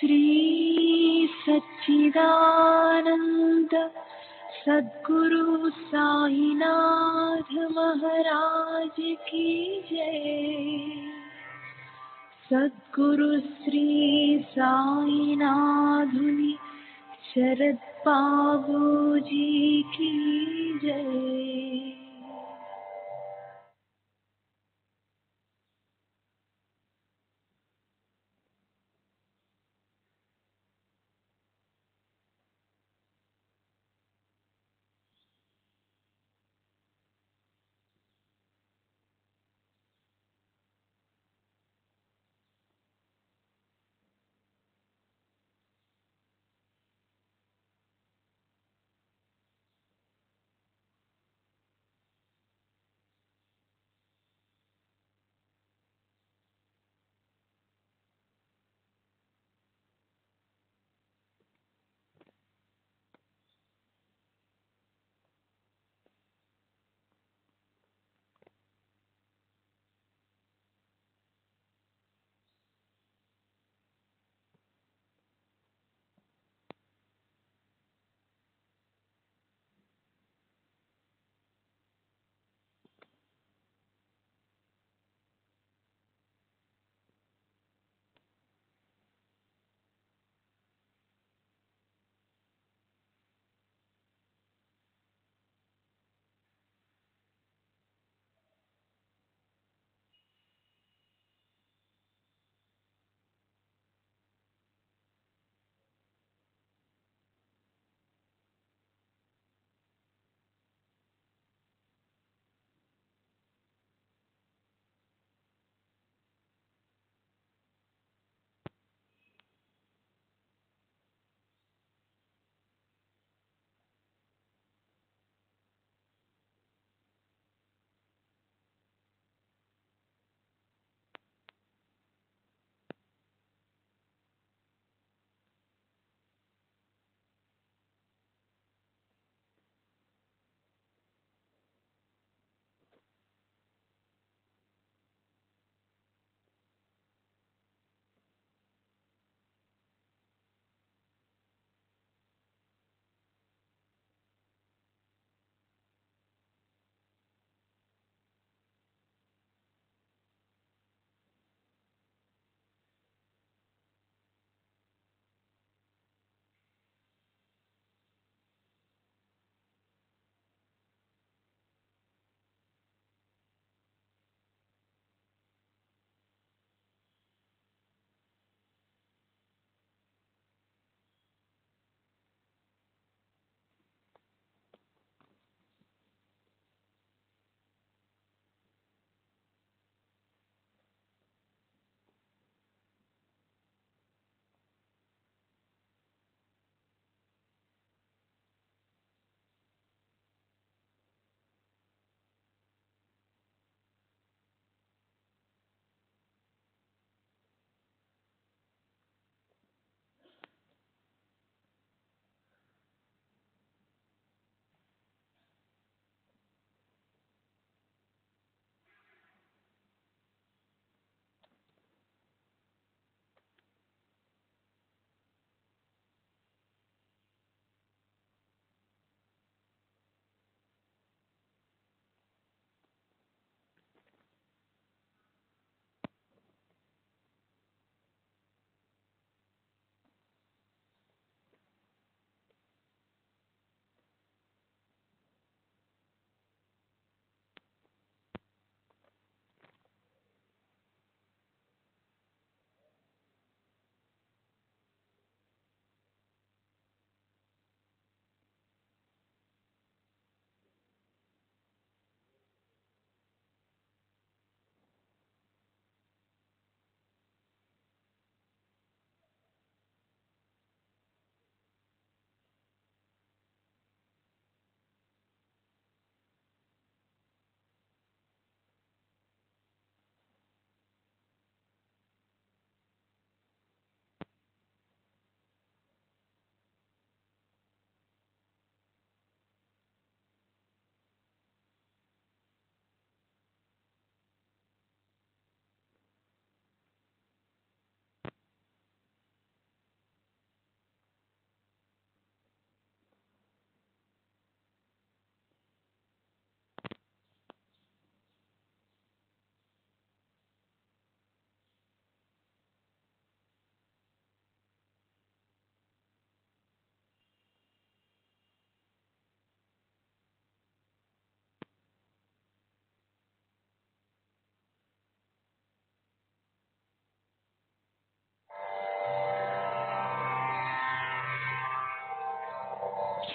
श्री सच्चिदानंद सद्गुरु साईनाथ महाराज की जय। सद्गुरु श्री साईनाथुनि शरद बाबूजी की जय।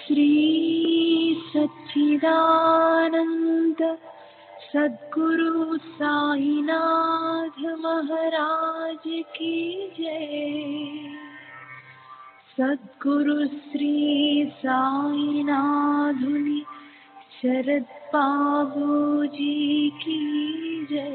श्री सच्चिदानंद सद्गुरु साईनाथ महाराज की जय। सद्गुरु श्री साईनाथुनि शरद बाबू जी की जय।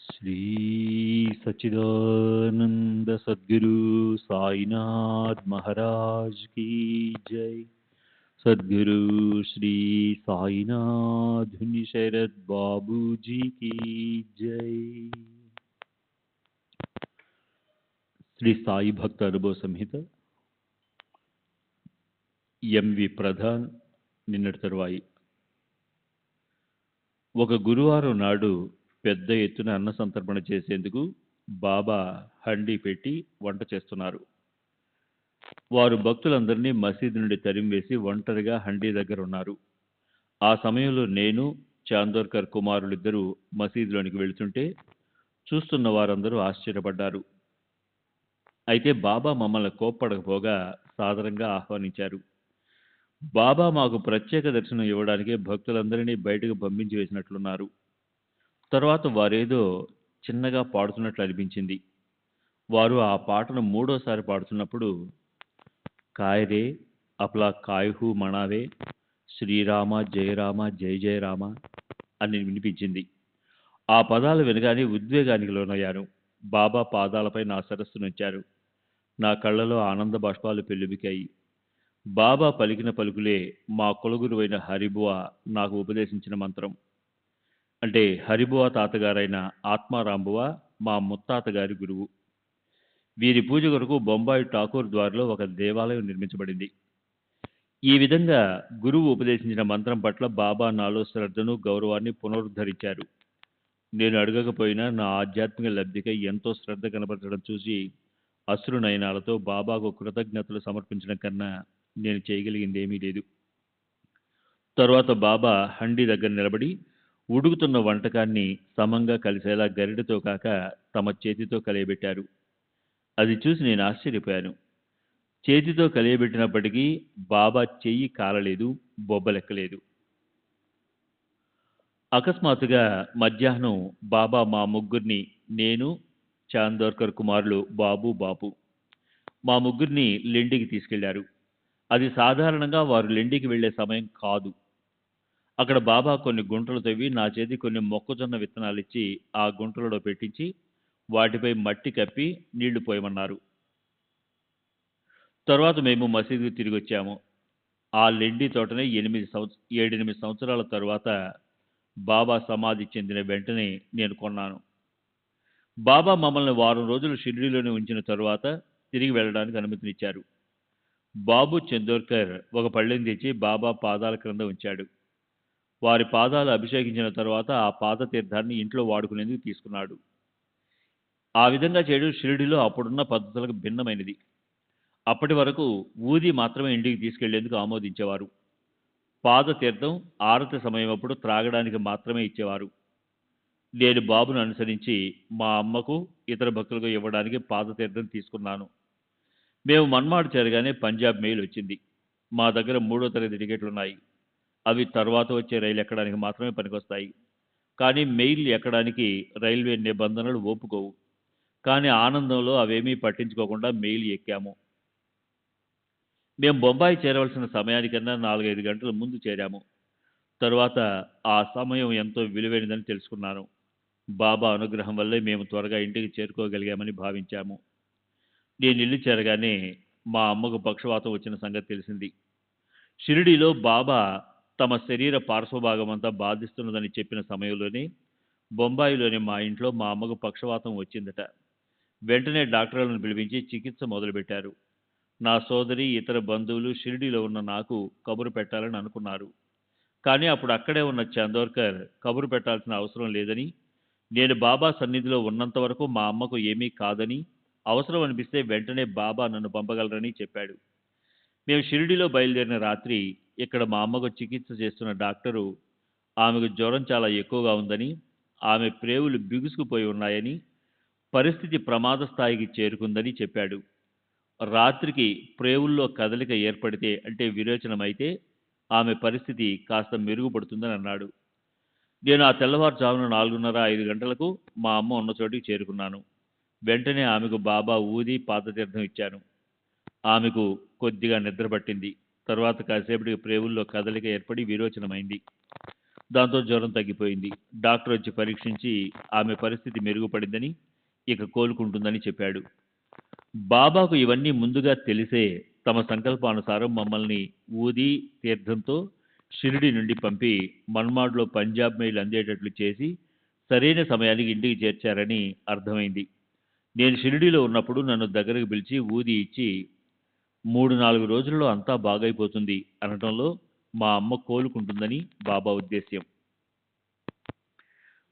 श्री सच्चिदानंद सद्गुरु साईनाथ महाराज की जय। सद्गुरु श्री साईनाथ शरद बाबू जी की जय। శ్రీ సాయి భక్త అనుభవ సంహిత ఎంవి ప్రధాన్ నిన్నటి తరువాయి. ఒక గురువారం నాడు పెద్ద ఎత్తున అన్న సంతర్పణ చేసేందుకు బాబా హండీ పెట్టి వంట చేస్తున్నారు. వారు భక్తులందరినీ మసీదు నుండి తరిమివేసి ఒంటరిగా హండీ దగ్గర ఉన్నారు. ఆ సమయంలో నేను, చాందోర్కర్ కుమారులిద్దరూ మసీదులోనికి వెళుతుంటే చూస్తున్న వారందరూ ఆశ్చర్యపడ్డారు. అయితే బాబా మమ్మల్ని కోప్పడకపోగా సాదరంగా ఆహ్వానించారు. బాబా మాకు ప్రత్యేక దర్శనం ఇవ్వడానికి భక్తులందరినీ బయటకు పంపించి వేసినట్లున్నారు. తర్వాత వారేదో చిన్నగా పాడుతున్నట్లు అనిపించింది. వారు ఆ పాటను మూడోసారి పాడుతున్నప్పుడు కాయరే అప్లా కాయహు మణావే శ్రీరామ జయ రామ జయ జయ రామ అని వినిపించింది. ఆ పదాలు వినగానే ఉద్వేగానికి లోనయ్యాను. బాబా పాదాలపై నా శిరస్సు నుంచారు. నా కళ్ళలో ఆనంద బాష్పాలు పెల్లుబికాయి. బాబా పలికిన పలుకులే మా కులగురువైన హరిబువా నాకు ఉపదేశించిన మంత్రం. అంటే హరిబువా తాతగారైన ఆత్మారాంబువా మా ముత్తాత గారి గురువు. వీరి పూజ కొరకు బొంబాయి ఠాకూర్ ద్వార్లో ఒక దేవాలయం నిర్మించబడింది. ఈ విధంగా గురువు ఉపదేశించిన మంత్రం పట్ల బాబా నాలో శ్రద్ధను గౌరవాన్ని పునరుద్ధరించారు. నేను అడగకపోయినా నా ఆధ్యాత్మిక లబ్ధికై ఎంతో శ్రద్ధ కనపరచడం చూసి అశ్రు నయనాలతో బాబాకు కృతజ్ఞతలు సమర్పించడం కన్నా నేను చేయగలిగింది ఏమీ లేదు. తరువాత బాబా హండీ దగ్గర నిలబడి ఉడుకుతున్న వంటకాన్ని సమంగా కలిసేలా గరిటెతో కాక తమ చేతితో కలియబెట్టారు. అది చూసి నేను ఆశ్చర్యపోయాను. చేతితో కలియబెట్టినప్పటికీ బాబా చెయ్యి కాలలేదు, బొబ్బలెక్కలేదు. అకస్మాత్తుగా మధ్యాహ్నం బాబా మా ముగ్గురిని, నేను, చాందోర్కర్ కుమారులు బాబు, బాపు, మా ముగ్గురిని లెండికి తీసుకెళ్లారు. అది సాధారణంగా వారు లెండికి వెళ్లే సమయం కాదు. అక్కడ బాబా కొన్ని గుంటలు తవ్వి నా చేతి కొన్ని మొక్కజొన్న విత్తనాలిచ్చి ఆ గుంటలలో పెట్టించి వాటిపై మట్టి కప్పి నీళ్లు పోయమన్నారు. తర్వాత మేము మసీదుకు తిరిగి వచ్చాము. ఆ లెండి తోటనే 7-8 సంవత్సరాల తరువాత బాబా సమాధి చెందిన వెంటనే నేను కొన్నాను. బాబా మమ్మల్ని వారం రోజులు షిరిడీలోనే ఉంచిన తరువాత తిరిగి వెళ్ళడానికి అనుమతినిచ్చారు. బాబు చందోర్కర్ ఒక పళ్ళెం తెచ్చి బాబా పాదాల క్రింద ఉంచాడు. వారి పాదాలు అభిషేకించిన తరువాత ఆ పాద తీర్థాన్ని ఇంట్లో వాడుకునేందుకు తీసుకున్నాడు. ఆ విధంగా చేయడం షిరిడీలో అప్పుడున్న పద్ధతులకు భిన్నమైనది. అప్పటి వరకు ఊది మాత్రమే ఇంటికి తీసుకెళ్లేందుకు ఆమోదించేవారు. పాద తీర్థం ఆరతి సమయమప్పుడు త్రాగడానికి మాత్రమే ఇచ్చేవారు. నేను బాబును అనుసరించి మా అమ్మకు ఇతర భక్తులకు ఇవ్వడానికి పాదతీర్థం తీసుకున్నాను. మేము మన్మాడు చేరగానే పంజాబ్ మెయిల్ వచ్చింది. మా దగ్గర 3వ తరగతి టికెట్లున్నాయి. అవి తర్వాత వచ్చే రైలు ఎక్కడానికి మాత్రమే పనికొస్తాయి. కానీ మెయిల్ ఎక్కడానికి రైల్వే నిబంధనలు ఒప్పుకోవు. కానీ ఆనందంలో అవేమీ పట్టించుకోకుండా మెయిల్ ఎక్కాము. మేము బొంబాయి చేరవలసిన సమయానికన్నా 4-5 గంటల ముందు చేరాము. తరువాత ఆ సమయం ఎంతో విలువైనదని తెలుసుకున్నాను. బాబా అనుగ్రహం వల్లే మేము త్వరగా ఇంటికి చేరుకోగలిగామని భావించాము. నేను ఇల్లు చేరగానే మా అమ్మకు పక్షవాతం వచ్చిన సంగతి తెలిసింది. షిరిడీలో బాబా తమ శరీర పార్శ్వభాగమంతా బాధిస్తున్నదని చెప్పిన సమయంలోనే బొంబాయిలోని మా ఇంట్లో మా అమ్మకు పక్షవాతం వచ్చిందట. వెంటనే డాక్టర్లను పిలిపించి చికిత్స మొదలుపెట్టారు. నా సోదరి, ఇతర బంధువులు షిరిడీలో ఉన్న నాకు కబురు పెట్టాలని అనుకున్నారు. కానీ అప్పుడు అక్కడే ఉన్న చందోర్కర్ కబురు పెట్టాల్సిన అవసరం లేదని, నేను బాబా సన్నిధిలో ఉన్నంత వరకు మా అమ్మకు ఏమీ కాదని, అవసరం అనిపిస్తే వెంటనే బాబా నన్ను పంపగలరని చెప్పాడు. మేము షిరిడీలో బయలుదేరిన రాత్రి ఇక్కడ మా అమ్మకు చికిత్స చేస్తున్న డాక్టరు ఆమెకు జ్వరం చాలా ఎక్కువగా ఉందని, ఆమె ప్రేవులు బిగుసుకుపోయి ఉన్నాయని, పరిస్థితి ప్రమాద స్థాయికి చేరుకుందని చెప్పాడు. రాత్రికి ప్రేవుల్లో కదలిక ఏర్పడితే అంటే విరేచనమైతే ఆమె పరిస్థితి కాస్త మెరుగుపడుతుందని అన్నాడు. నేను ఆ తెల్లవారుజామున 4:30-5 గంటలకు మా అమ్మ ఉన్న చోటికి చేరుకున్నాను. వెంటనే ఆమెకు బాబా ఊది పాదతీర్థం ఇచ్చాను. ఆమెకు కొద్దిగా నిద్ర పట్టింది. తర్వాత కాసేపటికి ప్రేవుల్లో కదలిక ఏర్పడి విరోచనమైంది. దాంతో జ్వరం తగ్గిపోయింది. డాక్టర్ వచ్చి పరీక్షించి ఆమె పరిస్థితి మెరుగుపడిందని, ఇక కోలుకుంటుందని చెప్పాడు. బాబాకు ఇవన్నీ ముందుగా తెలిసే తమ సంకల్పానుసారం మమ్మల్ని ఊది తీర్థంతో షిరిడి నుండి పంపి మన్మాడ్లో పంజాబ్ మెయిల్ అందేటట్లు చేసి సరైన సమయానికి ఇంటికి చేర్చారని అర్థమైంది. నేను షిరిడీలో ఉన్నప్పుడు నన్ను దగ్గరకు పిలిచి ఊది ఇచ్చి 3-4 రోజుల్లో అంతా బాగైపోతుంది అనటంలో మా అమ్మ కోలుకుంటుందని బాబా ఉద్దేశ్యం.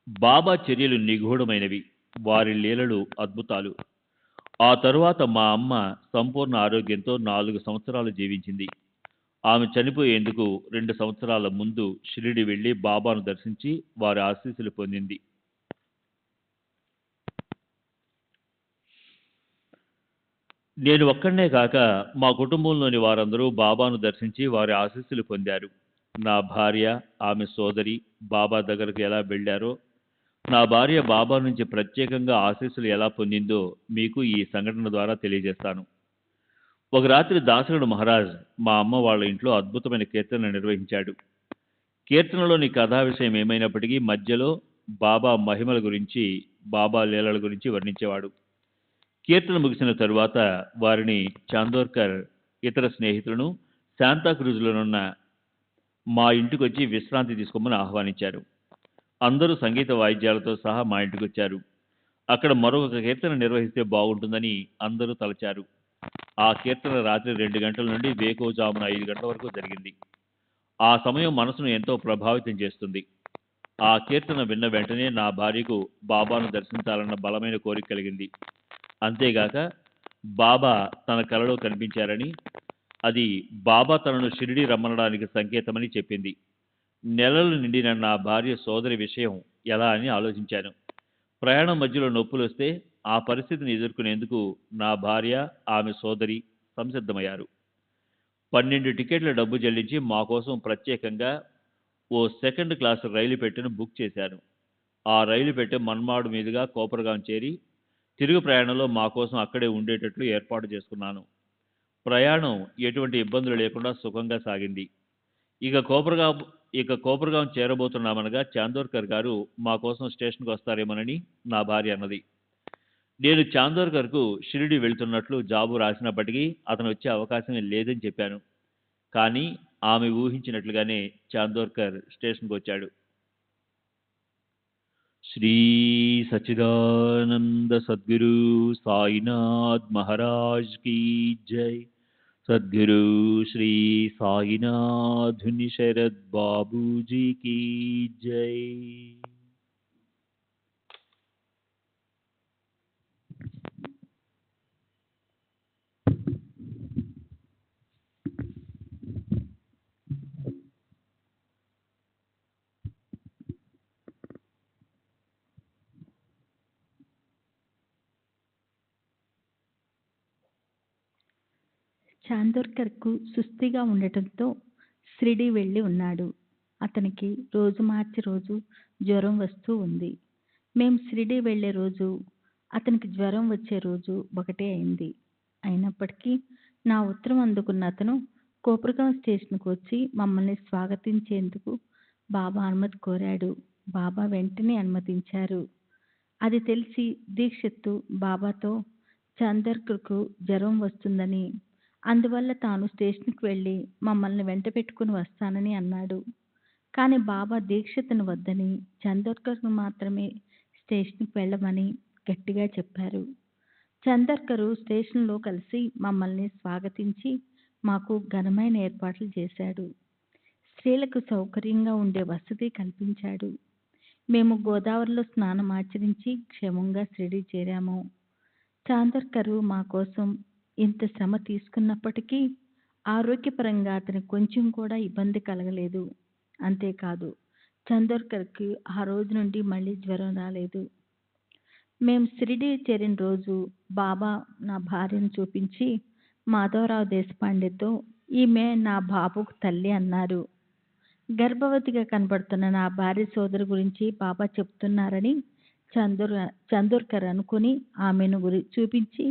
బాబా చర్యలు నిగూఢమైనవి, వారి లీలలు అద్భుతాలు. ఆ తరువాత మా అమ్మ సంపూర్ణ ఆరోగ్యంతో 4 సంవత్సరాలు జీవించింది. ఆమె చనిపోయేందుకు 2 సంవత్సరాల ముందు షిరిడి వెళ్లి బాబాను దర్శించి వారి ఆశీస్సులు పొందింది. నేను ఒక్కడినే కాక మా కుటుంబంలోని వారందరూ బాబాను దర్శించి వారి ఆశీస్సులు పొందారు. నా భార్య, ఆమె సోదరి బాబా దగ్గరకు ఎలా వెళ్ళారో, నా భార్య బాబా నుంచి ప్రత్యేకంగా ఆశీస్సులు ఎలా పొందిందో మీకు ఈ సంఘటన ద్వారా తెలియజేస్తాను. ఒక రాత్రి దాసరుడు మహారాజ్ మా అమ్మ వాళ్ళ ఇంట్లో అద్భుతమైన కీర్తన నిర్వహించాడు. కీర్తనలోని కథా విషయం ఏమైనప్పటికీ మధ్యలో బాబా మహిమల గురించి, బాబా లీలల గురించి వర్ణించేవాడు. కీర్తన ముగిసిన తరువాత వారిని చాందోర్కర్ ఇతర స్నేహితులను శాంతాక్రూజ్లోనున్న మా ఇంటికి వచ్చి విశ్రాంతి తీసుకోమని ఆహ్వానించారు. అందరూ సంగీత వాయిద్యాలతో సహా మా ఇంటికి వచ్చారు. అక్కడ మరొక కీర్తన నిర్వహిస్తే బాగుంటుందని అందరూ తలచారు. ఆ కీర్తన రాత్రి 2 గంటల నుండి వేకువజామున 5 గంటల వరకు జరిగింది. ఆ సమయం మనసును ఎంతో ప్రభావితం చేస్తుంది. ఆ కీర్తన విన్న వెంటనే నా భార్యకు బాబాను దర్శించాలన్న బలమైన కోరిక కలిగింది. అంతేగాక బాబా తన కలలో కనిపించారని, అది బాబా తనను షిరిడీ రమ్మనడానికి సంకేతమని చెప్పింది. నెలలు నిండిన నా భార్య సోదరి విషయం ఎలా అని ఆలోచించాను. ప్రయాణం మధ్యలో నొప్పులు వస్తే ఆ పరిస్థితిని ఎదుర్కొనేందుకు నా భార్య, ఆమె సోదరి సంసిద్ధమయ్యారు. 12 టికెట్ల డబ్బు చెల్లించి మా కోసం ప్రత్యేకంగా ఓ సెకండ్ క్లాస్ రైలు పెట్టెను బుక్ చేశాను. ఆ రైలు పెట్టె మన్మాడు మీదుగా కోపరగాం చేరి తిరుగు ప్రయాణంలో మా కోసం అక్కడే ఉండేటట్లు ఏర్పాటు చేసుకున్నాను. ప్రయాణం ఎటువంటి ఇబ్బందులు లేకుండా సుఖంగా సాగింది. ఇక కోపరగాం చేరబోతున్నామనగా చాందోర్కర్ గారు మా కోసం స్టేషన్కి వస్తారేమోనని నా భార్య అన్నది. నేను చాందోర్కర్కు షిరిడి వెళ్తున్నట్లు జాబు రాసినప్పటికీ అతను వచ్చే అవకాశమే లేదని చెప్పాను. కానీ ఆమె ఊహించినట్లుగానే చాందోర్కర్ స్టేషన్కి వచ్చాడు. శ్రీ సచ్చిదానంద సద్గురు సాయినాథ్ మహారాజ్ కీ జై. సద్గురు శ్రీ సాయినాథుని శరద్ బాబూజీ కీ జై. చాందోర్కర్కు సుస్థిగా ఉండటంతో షిరిడీ వెళ్ళి ఉన్నాడు. అతనికి రోజు మార్చి రోజు జ్వరం వస్తూ ఉంది. మేం షిరిడీ వెళ్ళే రోజు, అతనికి జ్వరం వచ్చే రోజు ఒకటే అయింది. అయినప్పటికీ నా ఉత్తరం అందుకున్న అతను కోపరగాం స్టేషన్కు వచ్చి మమ్మల్ని స్వాగతించేందుకు బాబా అనుమతి కోరాడు. బాబా వెంటనే అనుమతించారు. అది తెలిసి దీక్షిత్తు బాబాతో చాందోర్కర్కు జ్వరం వస్తుందని, అందువల్ల తాను స్టేషన్కి వెళ్ళి మమ్మల్ని వెంట పెట్టుకుని వస్తానని అన్నాడు. కానీ బాబా దీక్షిత్తును వద్దని, చాందోర్కర్ను మాత్రమే స్టేషన్కి వెళ్ళమని గట్టిగా చెప్పారు. చాందోర్కర్ స్టేషన్లో కలిసి మమ్మల్ని స్వాగతించి మాకు ఘనమైన ఏర్పాట్లు చేశాడు. స్త్రీలకు సౌకర్యంగా ఉండే వసతి కల్పించాడు. మేము గోదావరిలో స్నానం ఆచరించి క్షేమంగా షిరిడీ చేరాము. చాందోర్కర్ మా కోసం ఇంత శ్రమ తీసుకున్నప్పటికీ ఆరోగ్యపరంగా అతనికి కొంచెం కూడా ఇబ్బంది కలగలేదు. అంతేకాదు, చాందోర్కర్కి ఆ రోజు నుండి మళ్ళీ జ్వరం రాలేదు. మేము షిరిడీ చేరిన రోజు బాబా నా భార్యను చూపించి మాధవరావు దేశపాండేతో, ఈమె నా బాబుకు తల్లి అన్నారు. గర్భవతిగా కనబడుతున్న నా భార్య సోదరి గురించి బాబా చెప్తున్నారని చాందోర్కర్ అనుకుని ఆమెను చూపించి,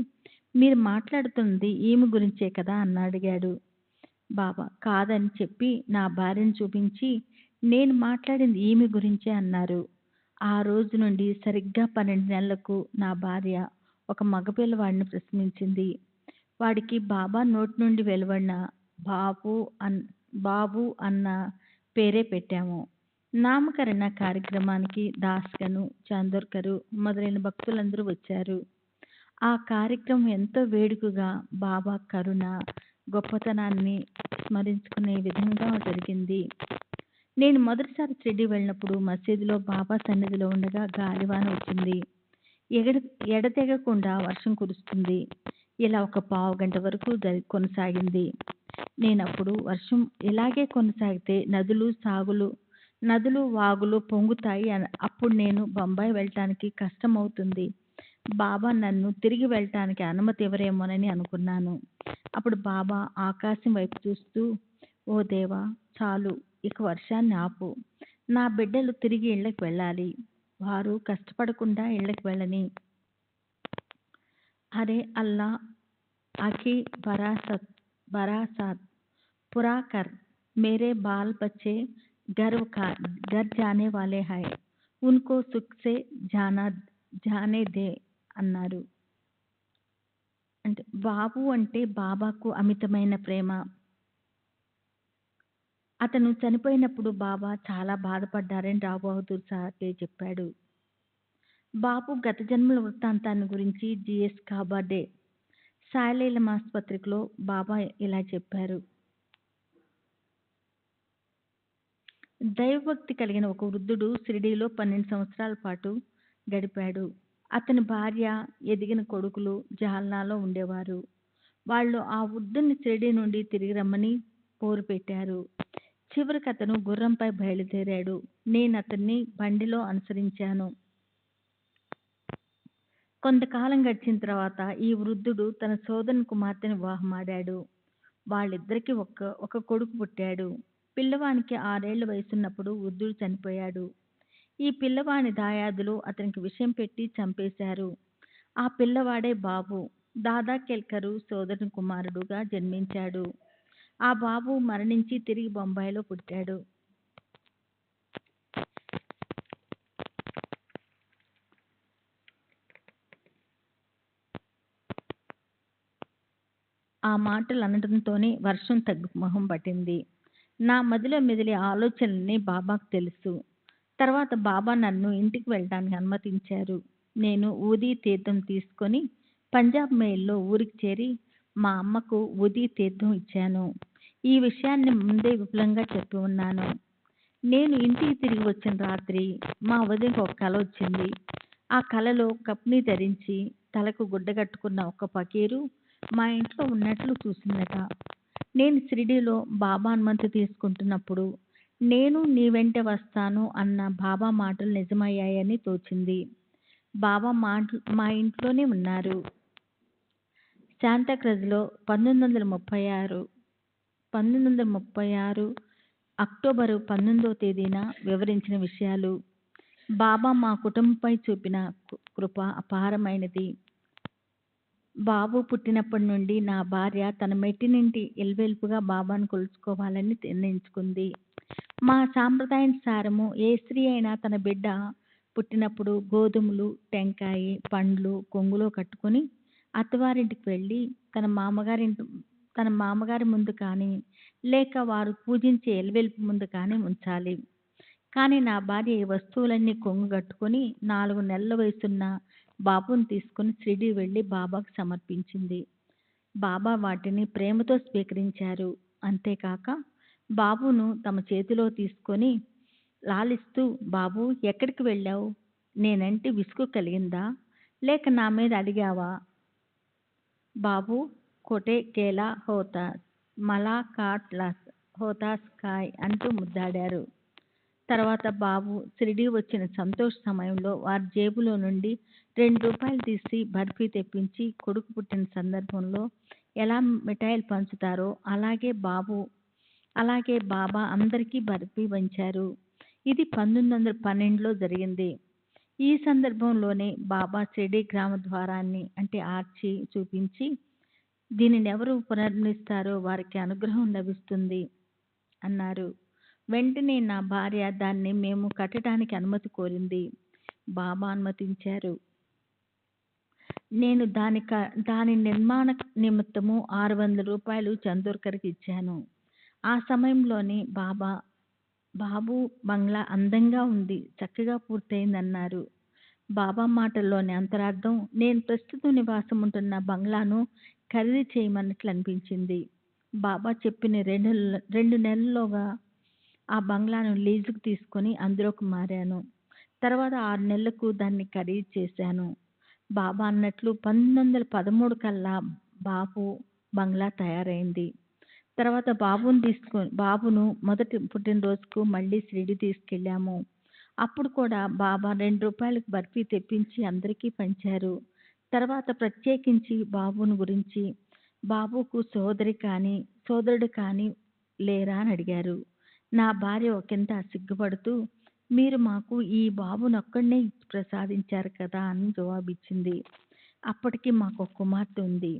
మీరు మాట్లాడుతున్నది ఈమె గురించే కదా అని అడిగాడు. బాబా కాదని చెప్పి నా భార్యను చూపించి, నేను మాట్లాడింది ఈమె గురించే అన్నారు. ఆ రోజు నుండి సరిగ్గా 12 నెలలకు నా భార్య ఒక మగపిల్లవాడిని ప్రసవించింది. వాడికి బాబా నోటి నుండి వెలువడిన బాబు అన్న పేరే పెట్టాము. నామకరణ కార్యక్రమానికి దాస్గను, చాందోర్కర్ మొదలైన భక్తులందరూ వచ్చారు. ఆ కార్యక్రమం ఎంతో వేడుకగా బాబా కరుణ, గొప్పతనాన్ని స్మరించుకునే విధంగా జరిగింది. నేను మొదటిసారి షిరిడీ వెళ్ళినప్పుడు మసీదులో బాబా సన్నిధిలో ఉండగా గాలివాన వచ్చింది. ఎడతెగకుండా వర్షం కురుస్తుంది. ఇలా ఒక పావు గంట వరకు కొనసాగింది. నేనప్పుడు వర్షం ఇలాగే కొనసాగితే నదులు వాగులు పొంగుతాయి, అప్పుడు నేను బొంబాయి వెళ్ళటానికి కష్టం అవుతుంది, బాబా నన్ను తిరిగి వెళ్ళటానికి అనుమతి ఇవ్వరేమోనని అనుకున్నాను. అప్పుడు బాబా ఆకాశం వైపు చూస్తూ, ఓ దేవా, చాలు, ఇక వర్షాన్ని ఆపు. నా బిడ్డలు తిరిగి ఇళ్ళకి వెళ్ళాలి. వారు కష్టపడకుండా ఇళ్ళకి వెళ్ళని. అరే అల్లా, आखी बरासात पूरा कर, मेरे बाल बच्चे घर जाने वाले हैं, उनको सुख से जाने दे అన్నారు. అంటే బాబు అంటే బాబాకు అమితమైన ప్రేమ. అతను చనిపోయినప్పుడు బాబా చాలా బాధపడ్డారని రావు బహదూర్ సాహెబ్ చెప్పాడు. బాబు గత జన్మల వృత్తాంతాన్ని గురించి జిఎస్ కాబర్డే సాయిలీల ఆసుపత్రిలో బాబా ఇలా చెప్పారు. దైవభక్తి కలిగిన ఒక వృద్ధుడు షిరిడీలో 12 సంవత్సరాల పాటు గడిపాడు. అతని భార్య, ఎదిగిన కొడుకులు జహాల్నాలో ఉండేవారు. వాళ్ళు ఆ వృద్ధుని షిరిడీ నుండి తిరిగి రమ్మని పోరు పెట్టారు. చివరికి అతను గుర్రంపై బయలుదేరాడు. నేను అతన్ని బండిలో అనుసరించాను. కొంతకాలం గడిచిన తర్వాత ఈ వృద్ధుడు తన సోదరుని కుమార్తెను వివాహమాడాడు. వాళ్ళిద్దరికీ ఒక కొడుకు పుట్టాడు. పిల్లవానికి 6 ఏళ్ల వయసున్నప్పుడు వృద్ధుడు చనిపోయాడు. ఈ పిల్లవాని దాయాదులు అతనికి విషం పెట్టి చంపేశారు. ఆ పిల్లవాడే బాబు. దాదా కేల్కరు సోదరుని కుమారుడుగా జన్మించాడు. ఆ బాబు మరణించి తిరిగి బొంబాయిలో పుట్టాడు. ఆ మాటలు అనడంతోనే వర్షం తగ్గుముఖం పట్టింది. నా మదిలో మెదిలే ఆలోచనలన్నీ బాబాకు తెలుసు. తర్వాత బాబా నన్ను ఇంటికి వెళ్ళడానికి అనుమతించారు. నేను ఊదీ తీర్థం తీసుకొని పంజాబ్ మెయిల్లో ఊరికి చేరి మా అమ్మకు ఊదీ తీర్థం ఇచ్చాను. ఈ విషయాన్ని ముందే విపులంగా చెప్పి ఉన్నాను. నేను ఇంటికి తిరిగి వచ్చిన రాత్రి మా వదినకు ఒక కల వచ్చింది. ఆ కలలో కప్ని ధరించి తలకు గుడ్డ కట్టుకున్న ఒక ఫకీరు మా ఇంట్లో ఉన్నట్లు చూసిందట. నేను షిరిడీలో బాబా అనుమతి తీసుకుంటున్నప్పుడు నేను నీ వెంట వస్తాను అన్న బాబా మాటలు నిజమయ్యాయని తోచింది. బాబా మా ఇంట్లోనే ఉన్నారు. శాంతాక్రజ్లో 1936 అక్టోబరు 19వ తేదీన వివరించిన విషయాలు. బాబా మా కుటుంబంపై చూపిన కృప అపారమైనది. బాబు పుట్టినప్పటి నుండి నా భార్య తన మెట్టినింటి ఇల్వెల్పుగా బాబాను కొలుచుకోవాలని నిర్ణయించుకుంది. మా సాంప్రదాయానుసారము ఏ స్త్రీ అయినా తన బిడ్డ పుట్టినప్పుడు గోధుమలు, టెంకాయ, పండ్లు కొంగులో కట్టుకొని అత్తవారింటికి వెళ్ళి తన మామగారి ముందు కానీ లేక వారు పూజించే ఎల్వెల్పు ముందు కానీ ఉంచాలి. కానీ నా భార్య ఈ వస్తువులన్నీ కొంగు కట్టుకొని 4 నెలల వయసున్న బాబుని తీసుకుని షిరిడీ వెళ్ళి బాబాకు సమర్పించింది. బాబా వాటిని ప్రేమతో స్వీకరించారు. అంతేకాక బాబును తమ చేతిలో తీసుకొని లాలిస్తూ, బాబు ఎక్కడికి వెళ్ళావు? నేనంటే విసుగు కలిగిందా? లేక నా మీద అడిగావా? బాబు కోటే కేలా హోతాస్, మలా కాట్లాస్ హోతాస్ కాయ్ అంటూ ముద్దాడారు. తర్వాత బాబు షిరిడీ వచ్చిన సంతోష సమయంలో వారి జేబులో నుండి 2 రూపాయలు తీసి బర్ఫీ తెప్పించి కొడుకు పుట్టిన సందర్భంలో ఎలా మిఠాయిలు పంచుతారో అలాగే బాబా అందరికీ బర్ఫీ పంచారు. ఇది 1912లో జరిగింది. ఈ సందర్భంలోనే బాబా షిరిడీ గ్రామ ద్వారాన్ని అంటే ఆర్చి చూపించి, దీనిని ఎవరు పునర్నిస్తారో వారికి అనుగ్రహం లభిస్తుంది అన్నారు. వెంటనే నా భార్య దాన్ని మేము కట్టడానికి అనుమతి కోరింది. బాబా అనుమతించారు. నేను దాని నిర్మాణ నిమిత్తము 600 రూపాయలు చందోర్కర్కి ఇచ్చాను. ఆ సమయంలోనే బాబు బంగ్లా అందంగా ఉంది, చక్కగా పూర్తయిందన్నారు. బాబా మాటల్లోని అంతరార్థం నేను ప్రస్తుతం నివాసం ఉంటున్న బంగ్లాను ఖరీదు చేయమన్నట్లు అనిపించింది. బాబా చెప్పిన 2 నెలల్లోగా ఆ బంగ్లాను లీజుకు తీసుకొని అందులోకి మారాను. తర్వాత 6 నెలలకు దాన్ని ఖరీదు చేశాను. బాబా అన్నట్లు 1913 కల్లా బాబు బంగ్లా తయారైంది. తర్వాత బాబును మొదటి పుట్టినరోజుకు మళ్ళీ షిరిడీ తీసుకెళ్ళాము. అప్పుడు కూడా బాబా 2 రూపాయలకు బర్ఫీ తెప్పించి అందరికీ పంచారు. తర్వాత ప్రత్యేకించి బాబును గురించి, బాబుకు సోదరుడు కానీ లేరా అని అడిగారు. నా భార్య ఒకంత సిగ్గుపడుతూ, మీరు మాకు ఈ బాబునొక్కడినే ఇచ్చి ప్రసాదించారు కదా అని జవాబిచ్చింది. అప్పటికి మాకు ఒక కుమార్తె ఉంది.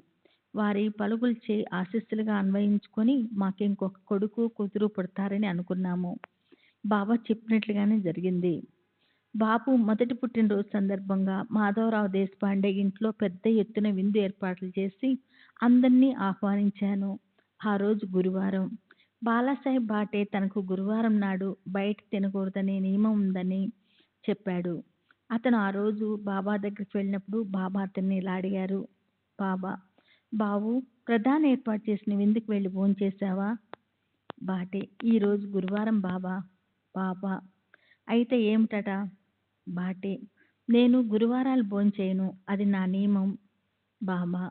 వారి పలుకులచే ఆశీస్సులుగా అన్వయించుకొని మాకింకొక కొడుకు, కూతురు పుడతారని అనుకున్నాము. బాబా చెప్పినట్లుగానే జరిగింది. బాబు మొదటి పుట్టినరోజు సందర్భంగా మాధవరావు దేశపాండే ఇంట్లో పెద్ద ఎత్తున విందు ఏర్పాట్లు చేసి అందరినీ ఆహ్వానించాను. ఆ రోజు గురువారం. బాలాసాహెబ్ బాటే తనకు గురువారం నాడు బయట తినకూడదనే నియమం ఉందని చెప్పాడు. అతను ఆ రోజు బాబా దగ్గరికి వెళ్ళినప్పుడు బాబా అతన్ని ఇలా అడిగారు. బాబు, ప్రధాని ఏర్పాటు చేసిన విందుకు వెళ్ళి భోంచేశావా? బాటే, ఈరోజు గురువారం బాబా, అయితే ఏమిటట? బాటే, నేను గురువారాలు భోంచేయను, అది నా నియమం. బాబా,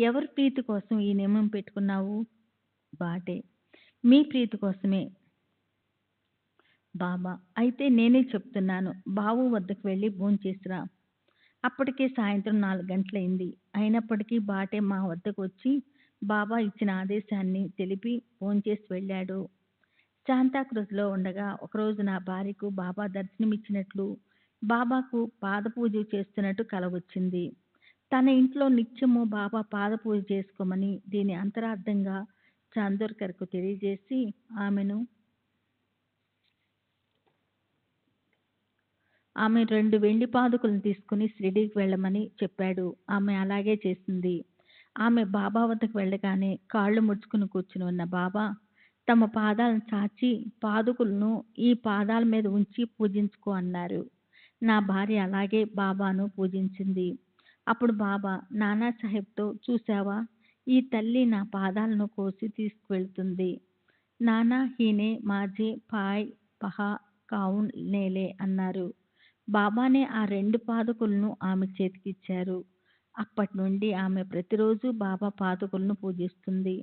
ఎవరి ప్రీతి కోసం ఈ నియమం పెట్టుకున్నావు? బాటే, మీ ప్రీతి కోసమే. బాబా, అయితే నేనే చెప్తున్నాను, బాబు వద్దకు వెళ్ళి భోంచేసిరా. అప్పటికే సాయంత్రం 4 గంటలైంది. అయినప్పటికీ బాటే మా వద్దకు వచ్చి బాబా ఇచ్చిన ఆదేశాన్ని తెలిపి భోంచేసి వెళ్ళాడు. శాంతాక్రూజ్లో ఉండగా ఒకరోజు నా భార్యకు బాబా దర్శనమిచ్చినట్లు, బాబాకు పాదపూజ చేస్తున్నట్టు కల వచ్చింది. తన ఇంట్లో నిత్యము బాబా పాదపూజ చేసుకోమని దీని అంతరార్థంగా చాందోర్కర్కు తెలియజేసి ఆమె 2 వెండి పాదుకులను తీసుకుని షిరిడీకి వెళ్ళమని చెప్పాడు. ఆమె అలాగే చేసింది. ఆమె బాబా వద్దకు వెళ్ళగానే కాళ్ళు ముడుచుకుని కూర్చుని ఉన్న బాబా తమ పాదాలను చాచి పాదుకులను ఈ పాదాల మీద ఉంచి పూజించుకో అన్నారు. నా భార్య అలాగే బాబాను పూజించింది. అప్పుడు బాబా నానాసాహెబ్తో, చూశావా, ఈ తల్లి నా పాదాలను కోసి తీసుకువెళ్తుంది. నానా హీనే మాజే పాయ్ పహా కావున్ నేలే అన్నారు. బాబానే ఆ 2 పాదుకులను ఆమె చేతికిచ్చారు. అప్పటి నుండి ఆమె ప్రతిరోజు బాబా పాదుకులను పూజిస్తుంది.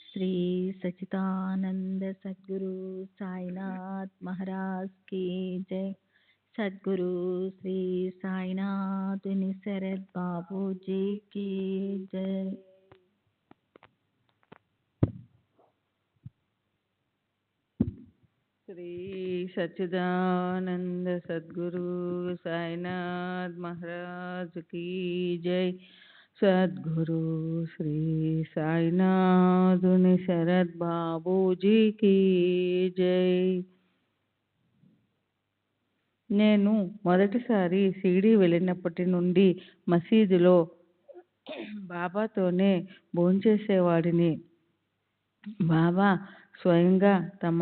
శ్రీ సచిదానంద సద్గురు సాయినాథ్ మహారాజ్ కీ జై. సద్గురు శ్రీ సాయినాథ్ శరత్ బాబూజీ కీ జై. శ్రీ సచ్చిదానంద సద్గురు సాయినాథ్ మహారాజ్ కీ జై. సద్గురు శ్రీ సాయినాథుని శరత్ బాబూజీ కీ జై. నేను మొదటిసారి షిరిడీ వెళ్ళినప్పటి నుండి మసీదులో బాబాతోనే భోంచేసేవాడిని. బాబా స్వయంగా తమ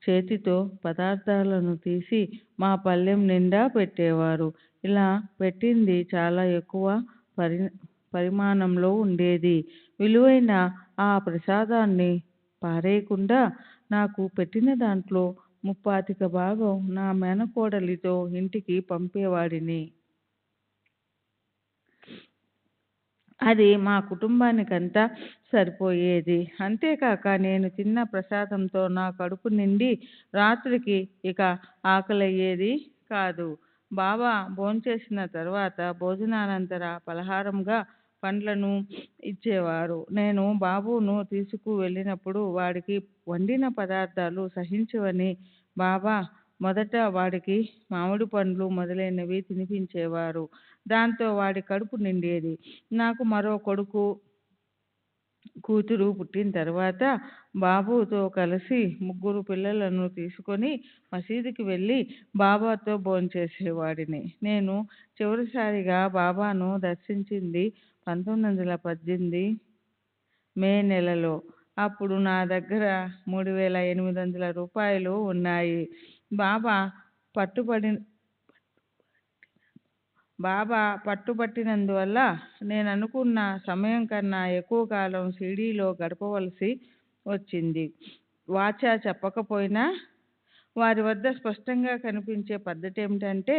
చేతితో పదార్థాలను తీసి మా పళ్ళెం నిండా పెట్టేవారు. ఇలా పెట్టింది చాలా ఎక్కువ పరిమాణంలో ఉండేది. విలువైన ఆ ప్రసాదాన్ని పారేయకుండా నాకు పెట్టిన దాంట్లో 35 భాగం నా మేనకోడలితో ఇంటికి పంపేవాడిని. అది మా కుటుంబానికంతా సరిపోయేది. అంతేకాక నేను తిన్న ప్రసాదంతో నా కడుపు నిండి రాత్రికి ఇక ఆకలయ్యేది కాదు. బాబా భోంచేసిన తర్వాత భోజనానంతర పలహారంగా పండ్లను ఇచ్చేవారు. నేను బాబును తీసుకు వెళ్ళినప్పుడు వాడికి వండిన పదార్థాలు సహించవని బాబా మొదట వాడికి మామిడి పండ్లు మొదలైనవి తినిపించేవారు. దాంతో వాడి కడుపు నిండేది. నాకు మరో కొడుకు, కూతురు పుట్టిన తర్వాత బాబుతో కలిసి 3 పిల్లలను తీసుకొని మసీదుకి వెళ్ళి బాబాతో భోంచేసేవాడిని. నేను చివరిసారిగా బాబాను దర్శించింది 1918 మే నెలలో. అప్పుడు నా దగ్గర 3800 రూపాయలు ఉన్నాయి. బాబా పట్టుబట్టినందువల్ల నేను అనుకున్న సమయం కన్నా ఎక్కువ కాలం షిరిడీలో గడపవలసి వచ్చింది. వాచా చెప్పకపోయినా వారి వద్ద స్పష్టంగా కనిపించే పద్ధతి ఏమిటంటే,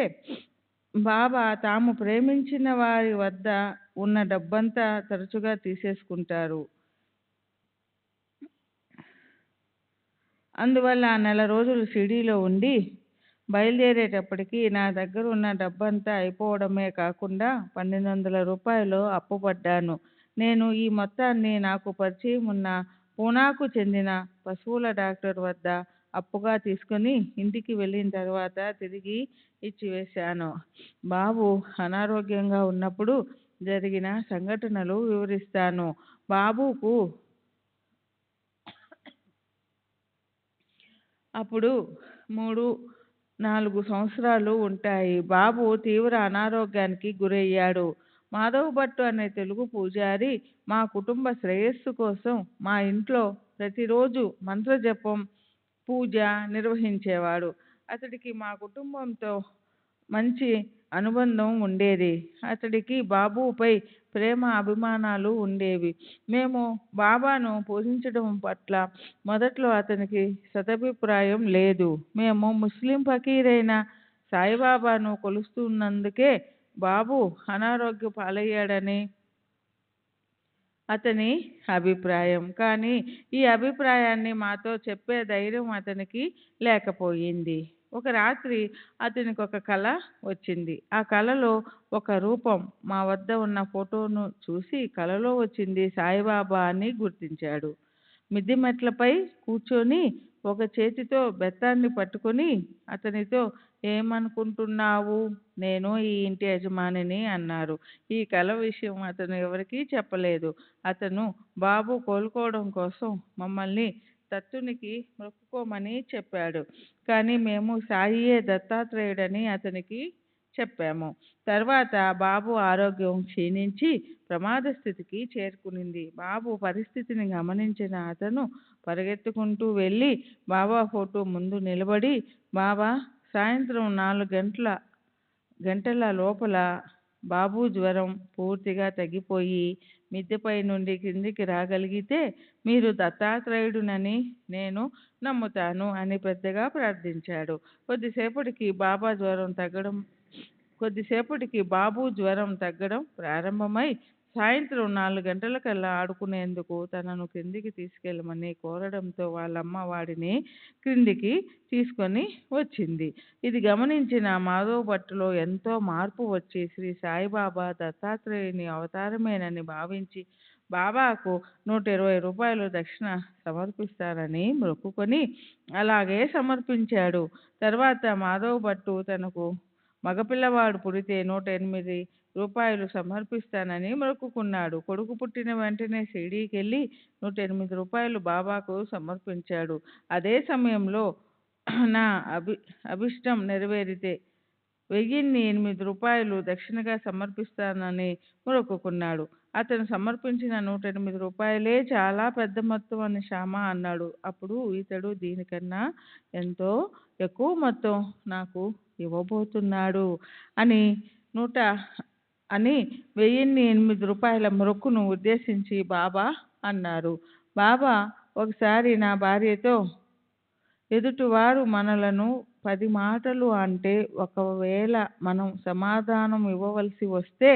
బాబా తాము ప్రేమించిన వారి వద్ద ఉన్న డబ్బంతా తరచుగా తీసేసుకుంటారు. అందువల్ల 4 రోజులు షిరిడీలో ఉండి బయలుదేరేటప్పటికి నా దగ్గర ఉన్న డబ్బంతా అయిపోవడమే కాకుండా 1200 రూపాయలు అప్పు పడ్డాను. నేను ఈ మొత్తాన్ని నాకు పరిచయం ఉన్న పూనాకు చెందిన పశువుల డాక్టర్ వద్ద అప్పుగా తీసుకుని ఇంటికి వెళ్ళిన తర్వాత తిరిగి ఇచ్చివేశాను. బాబు అనారోగ్యంగా ఉన్నప్పుడు జరిగిన సంఘటనలు వివరిస్తాను. బాబుకు అప్పుడు 3-4 సంవత్సరాలు ఉంటాయి. బాబు తీవ్ర అనారోగ్యానికి గురయ్యాడు. మాధవ్ భట్ అనే తెలుగు పూజారి మా కుటుంబ శ్రేయస్సు కోసం మా ఇంట్లో ప్రతిరోజు మంత్రజపం, పూజ నిర్వహించేవాడు. అతడికి మా కుటుంబంతో మంచి అనుబంధం ఉండేది. అతడికి బాబుపై ప్రేమ అభిమానాలు ఉండేవి. మేము బాబాను పూజించడం పట్ల మొదట్లో అతనికి సదభిప్రాయం లేదు. మేము ముస్లిం ఫకీరైన సాయిబాబాను కొలుస్తున్నందుకే బాబు అనారోగ్య పాలయ్యాడని అతని అభిప్రాయం. కానీ ఈ అభిప్రాయాన్ని మాతో చెప్పే ధైర్యం అతనికి లేకపోయింది. ఒక రాత్రి అతనికి ఒక కల వచ్చింది. ఆ కలలో ఒక రూపం మా వద్ద ఉన్న ఫోటోను చూసి కలలో వచ్చింది సాయిబాబా అని గుర్తించాడు. మిద్దె మెట్లపై కూర్చొని ఒక చేతితో బెత్తాన్ని పట్టుకొని అతనితో, ఏమనుకుంటున్నావు, నేను ఈ ఇంటి యజమానిని అన్నారు. ఈ కల విషయం అతను ఎవరికీ చెప్పలేదు. అతను బాబు కోలుకోవడం కోసం మమ్మల్ని దత్తునికి మొక్కుకోమని చెప్పాడు. కానీ మేము సాయియే దత్తాత్రేయుడని అతనికి చెప్పాము. తర్వాత బాబు ఆరోగ్యం క్షీణించి ప్రమాద స్థితికి చేరుకునింది. బాబు పరిస్థితిని గమనించిన అతను పరిగెత్తుకుంటూ వెళ్ళి బాబా ఫోటో ముందు నిలబడి, బాబా, సాయంత్రం 4 గంటల లోపల బాబు జ్వరం పూర్తిగా తగ్గిపోయి మిద్దెపై నుండి కిందికి రాగలిగితే మీరు దత్తాత్రేయుడునని నేను నమ్ముతాను అని పెద్దగా ప్రార్థించాడు. కొద్దిసేపటికి బాబు జ్వరం తగ్గడం ప్రారంభమై సాయంత్రం 4 గంటలకల్లా ఆడుకునేందుకు తనను క్రిందికి తీసుకెళ్ళమని కోరడంతో వాళ్ళమ్మ వాడిని క్రిందికి తీసుకొని వచ్చింది. ఇది గమనించిన మాధవ్ భట్లో ఎంతో మార్పు వచ్చి శ్రీ సాయిబాబా దత్తాత్రేయుని అవతారమేనని భావించి బాబాకు 120 రూపాయలు దక్షిణ సమర్పిస్తానని మొక్కుకొని అలాగే సమర్పించాడు. తర్వాత మాధవ్ భట్టు తనకు మగపిల్లవాడు పుడితే 108 రూపాయలు సమర్పిస్తానని మొక్కుకున్నాడు. కొడుకు పుట్టిన వెంటనే షిరిడీకెళ్ళి 108 రూపాయలు బాబాకు సమర్పించాడు. అదే సమయంలో నా అభిష్టం నెరవేరితే 1008 రూపాయలు దక్షిణగా సమర్పిస్తానని మొక్కుకున్నాడు. అతను సమర్పించిన 108 రూపాయలే చాలా పెద్ద మొత్తం అని శ్యామ అన్నాడు. అప్పుడు ఇతడు దీనికన్నా ఎంతో ఎక్కువ మొత్తం నాకు ఇవ్వబోతున్నాడు అని 1008 రూపాయల మొక్కును ఉద్దేశించి బాబా అన్నారు. బాబా ఒకసారి నా భార్యతో, ఎదుటివారు మనలను 10 మాటలు అంటే ఒకవేళ మనం సమాధానం ఇవ్వవలసి వస్తే